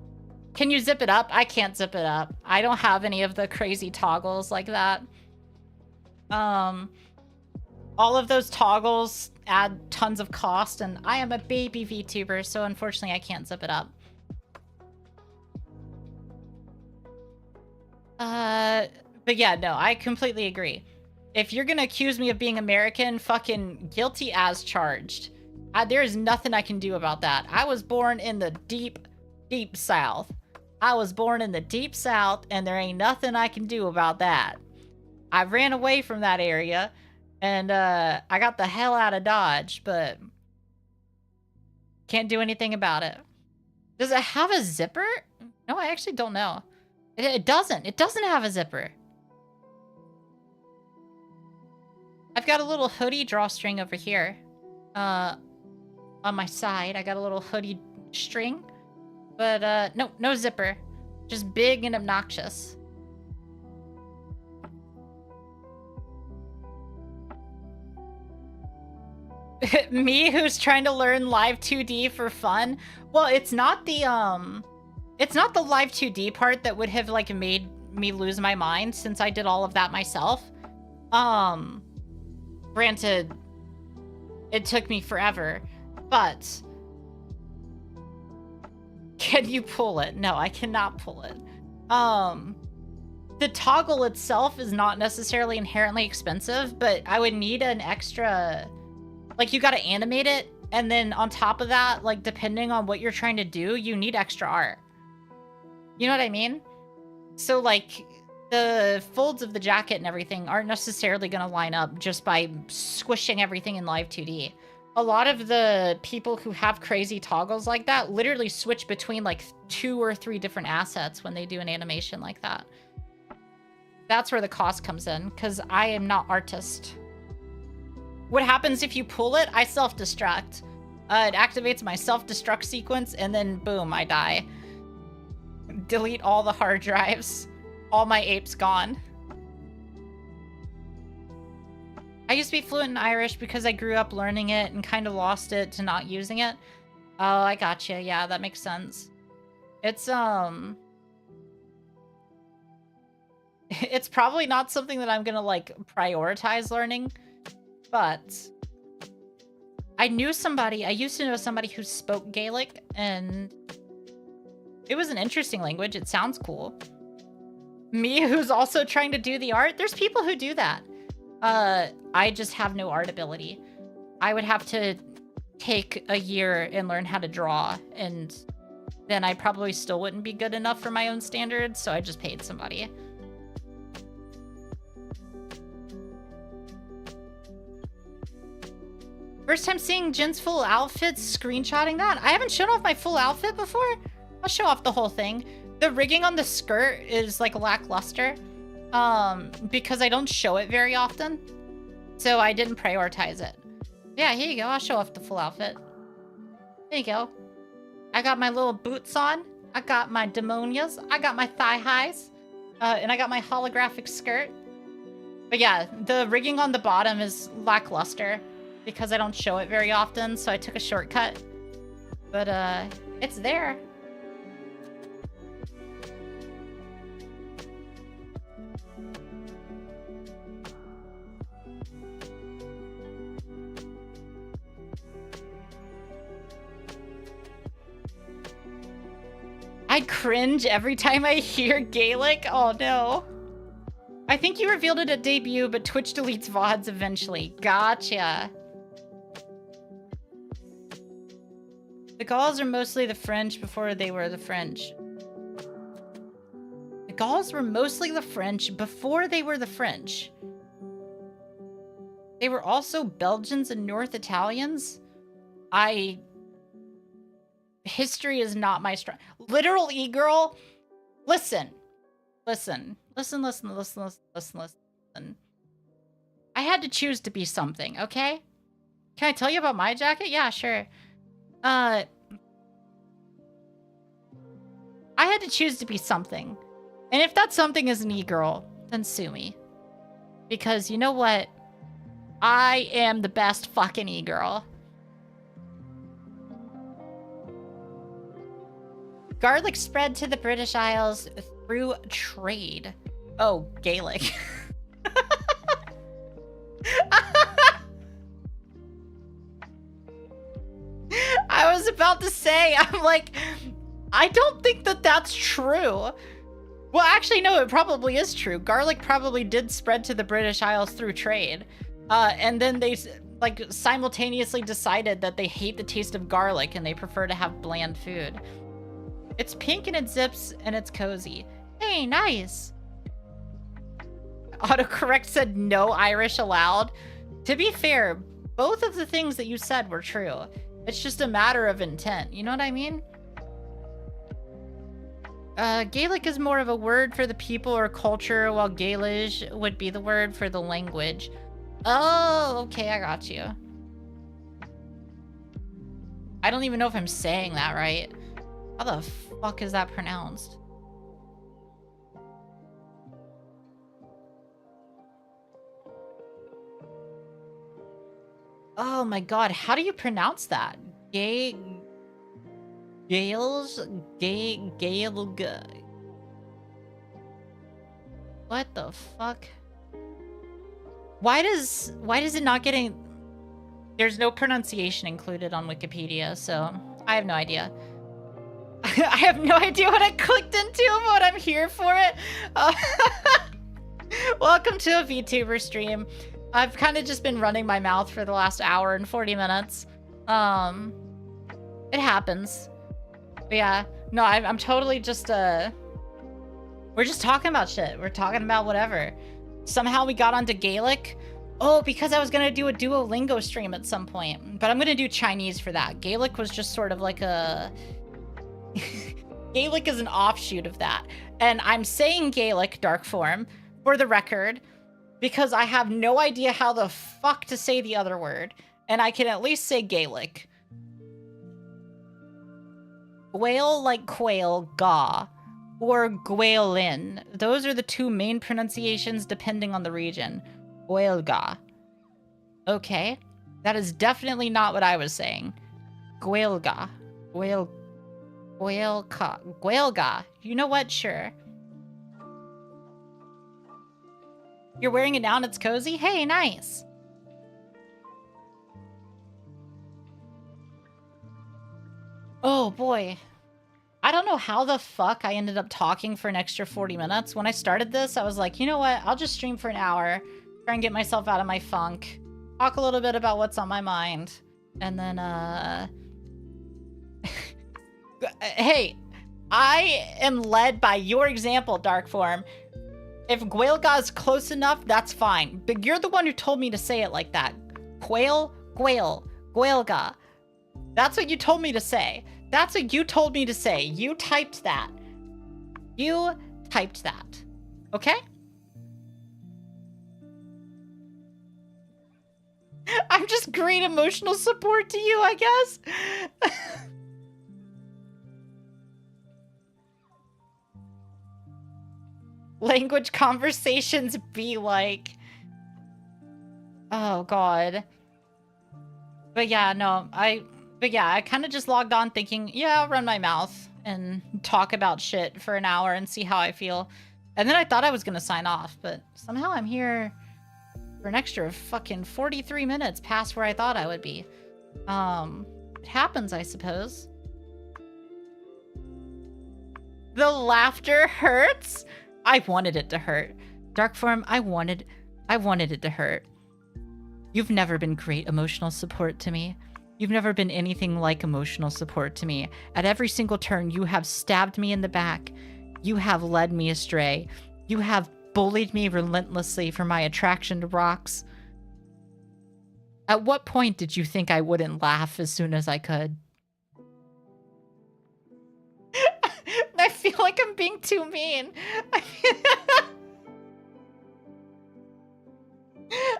Speaker 1: Can you zip it up? I can't zip it up. I don't have any of the crazy toggles like that. All of those toggles add tons of cost, and I am a baby VTuber, so unfortunately I can't zip it up. But yeah, no, I completely agree. If you're gonna accuse me of being American, fucking guilty as charged. There is nothing I can do about that. I was born in the deep, deep South. I was born in the deep South, and there ain't nothing I can do about that. I ran away from that area, and I got the hell out of Dodge, but can't do anything about it. Does it have a zipper? No, I actually don't know. It doesn't. It doesn't have a zipper. I've got a little hoodie drawstring over here. On my side, I got a little hoodie string. But, no zipper. Just big and obnoxious. Me, who's trying to learn Live 2D for fun? Well, it's not the Live 2D part that would have, like, made me lose my mind, since I did all of that myself. Granted, it took me forever, but... Can you pull it? No, I cannot pull it. The toggle itself is not necessarily inherently expensive, but I would need an extra... Like, you gotta animate it, And then on top of that, like, depending on what you're trying to do, you need extra art. You know what I mean? So, like, the folds of the jacket and everything aren't necessarily going to line up just by squishing everything in Live 2D. A lot of the people who have crazy toggles like that literally switch between, like, 2 or 3 different assets when they do an animation like that. That's where the cost comes in, because I am not artist. What happens if you pull it? I self-destruct. It activates my self-destruct sequence, and then boom, I die. Delete all the hard drives. All my apes gone. I used to be fluent in Irish because I grew up learning it and kind of lost it to not using it. Oh, I gotcha. Yeah, that makes sense. It's, it's probably not something that I'm gonna, like, prioritize learning, but I used to know somebody who spoke Gaelic, and it was an interesting language. It sounds cool. Me, who's also trying to do the art, there's people who do that. I just have no art ability. I would have to take a year and learn how to draw, and then I probably still wouldn't be good enough for my own standards, so I just paid somebody. First time seeing Jin's full outfits, screenshotting that. I haven't shown off my full outfit before. I'll show off the whole thing. The rigging on the skirt is, like, lackluster, because I don't show it very often, so I didn't prioritize it. Yeah, here you go. I'll show off the full outfit. There you go. I got my little boots on. I got my demonias. I got my thigh highs, and I got my holographic skirt. But yeah, the rigging on the bottom is lackluster because I don't show it very often, so I took a shortcut. But it's there. I cringe every time I hear Gaelic. Oh no. I think you revealed it at debut, but Twitch deletes VODs eventually. Gotcha. The Gauls are mostly the French before they were the French. The Gauls were mostly the French before they were the French. They were also Belgians and North Italians? History is not my strong... Literal e-girl? Listen. Listen. Listen. I had to choose to be something, okay? Can I tell you about my jacket? Yeah, sure. I had to choose to be something. And if that something is an e-girl, then sue me. Because you know what? I am the best fucking e-girl. Garlic spread to the British Isles through trade. Oh, Gaelic. I was about to say, I'm like, I don't think that that's true. Well, actually, no, it probably is true. Garlic probably did spread to the British Isles through trade. And then they, like, simultaneously decided that they hate the taste of garlic and they prefer to have bland food. It's pink and it zips and it's cozy. Hey, nice. Autocorrect said no Irish allowed. To be fair, both of the things that you said were true. It's just a matter of intent. You know what I mean? Gaelic is more of a word for the people or culture, while Gaelish would be the word for the language. Oh, okay, I got you. I don't even know if I'm saying that right. How the fuck is that pronounced? Oh my god, how do you pronounce that? What the fuck? Why does it not getting... There's no pronunciation included on Wikipedia, so I have no idea. I have no idea what I clicked into, but I'm here for it. Welcome to a VTuber stream. I've kind of just been running my mouth for the last hour and 40 minutes. It happens. But yeah, no, I'm totally just, we're just talking about shit. We're talking about whatever. Somehow we got onto Gaelic. Oh, because I was gonna do a Duolingo stream at some point. But I'm gonna do Chinese for that. Gaelic was just sort of like a... Gaelic is an offshoot of that. And I'm saying Gaelic, dark form, for the record, because I have no idea how the fuck to say the other word. And I can at least say Gaelic. Whale like quail, ga. Or Gwaelin. Those are the two main pronunciations depending on the region. Gwaelga. Okay. That is definitely not what I was saying. Gwaelga. Gwaelga. You know what? Sure. You're wearing it now and it's cozy? Hey, nice. Oh, boy. I don't know how the fuck I ended up talking for an extra 40 minutes. When I started this, I was like, you know what? I'll just stream for an hour, try and get myself out of my funk, talk a little bit about what's on my mind, and then, hey, I am led by your example, Darkform. If Gwaelga is close enough, that's fine. But you're the one who told me to say it like that. Gwael, Gwaelga. That's what you told me to say. That's what you told me to say. You typed that. You typed that. Okay? I'm just great emotional support to you, I guess. Language conversations be like... Oh, God. But yeah, no, I kind of just logged on thinking, yeah, I'll run my mouth and talk about shit for an hour and see how I feel. And then I thought I was going to sign off, but somehow I'm here for an extra fucking 43 minutes past where I thought I would be. It happens, I suppose. The laughter hurts? I wanted it to hurt. Darkform, I wanted it to hurt. You've never been great emotional support to me. You've never been anything like emotional support to me. At every single turn, you have stabbed me in the back. You have led me astray. You have bullied me relentlessly for my attraction to rocks. At what point did you think I wouldn't laugh as soon as I could? I feel like I'm being too mean.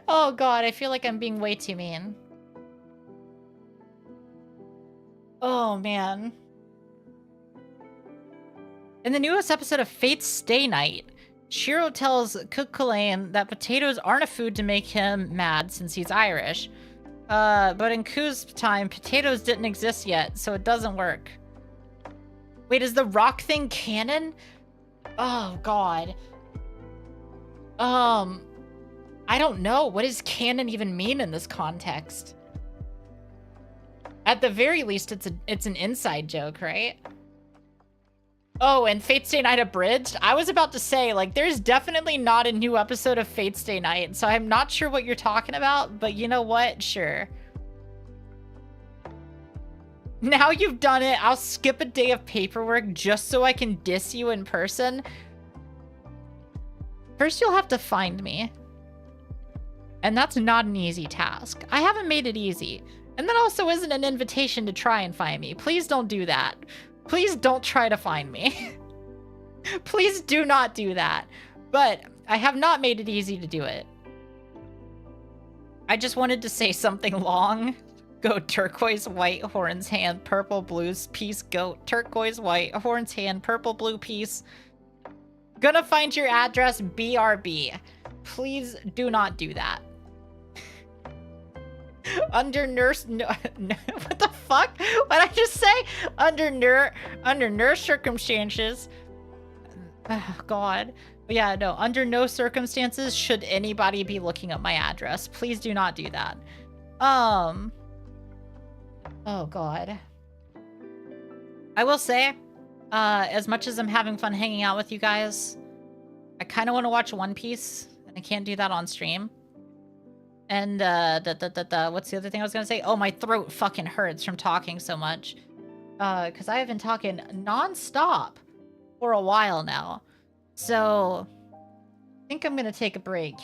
Speaker 1: Oh God, I feel like I'm being way too mean. Oh man. In the newest episode of Fate's Stay Night, Shiro tells Cuchulainn that potatoes aren't a food to make him mad since he's Irish. But in Ku's time, potatoes didn't exist yet, so it doesn't work. Wait, is the rock thing canon? Oh God. I don't know. What does canon even mean in this context? At the very least, it's an inside joke, right? Oh, and Fate's Stay Night abridged? I was about to say, like, there's definitely not a new episode of Fate's Stay Night, so I'm not sure what you're talking about, but you know what? Sure. Now you've done it, I'll skip a day of paperwork just so I can diss you in person. First, you'll have to find me. And that's not an easy task. I haven't made it easy. And that also isn't an invitation to try and find me. Please don't do that. Please don't try to find me. Please do not do that. But I have not made it easy to do it. I just wanted to say something long. Go turquoise, white, horns, hand, purple, blues, piece, goat, turquoise, white, horns, hand, purple, blue, piece. Gonna find your address, BRB. Please do not do that. Under nurse, no, what the fuck? What did I just say? Under nurse circumstances. Oh, God. But yeah, no. Under no circumstances should anybody be looking up my address. Please do not do that. Oh, God. I will say, as much as I'm having fun hanging out with you guys, I kind of want to watch One Piece, and I can't do that on stream. And what's the other thing I was gonna say? Oh, my throat fucking hurts from talking so much. Because I have been talking nonstop for a while now. So I think I'm gonna take a break.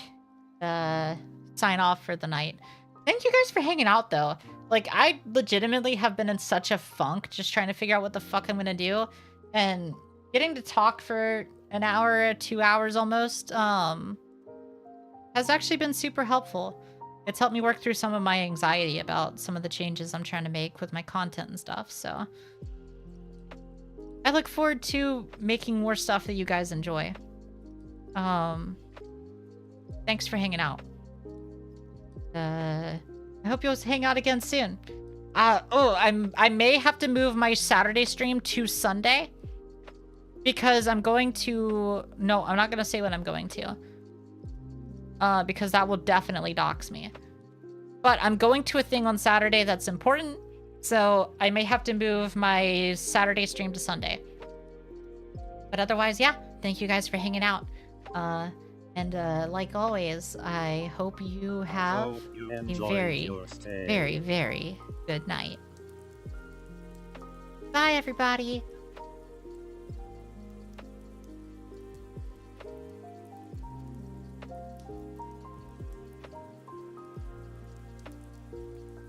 Speaker 1: Sign off for the night. Thank you guys for hanging out though. Like, I legitimately have been in such a funk just trying to figure out what the fuck I'm gonna do. And getting to talk for an hour, 2 hours almost, has actually been super helpful. It's helped me work through some of my anxiety about some of the changes I'm trying to make with my content and stuff, so. I look forward to making more stuff that you guys enjoy. Thanks for hanging out. I hope you'll hang out again soon. I may have to move my Saturday stream to Sunday. Because I'm going to... No, I'm not going to say what I'm going to. Because that will definitely dox me. But I'm going to a thing on Saturday that's important. So I may have to move my Saturday stream to Sunday. But otherwise, yeah. Thank you guys for hanging out. And like always, I hope you have a very, very, very good night. Bye, everybody.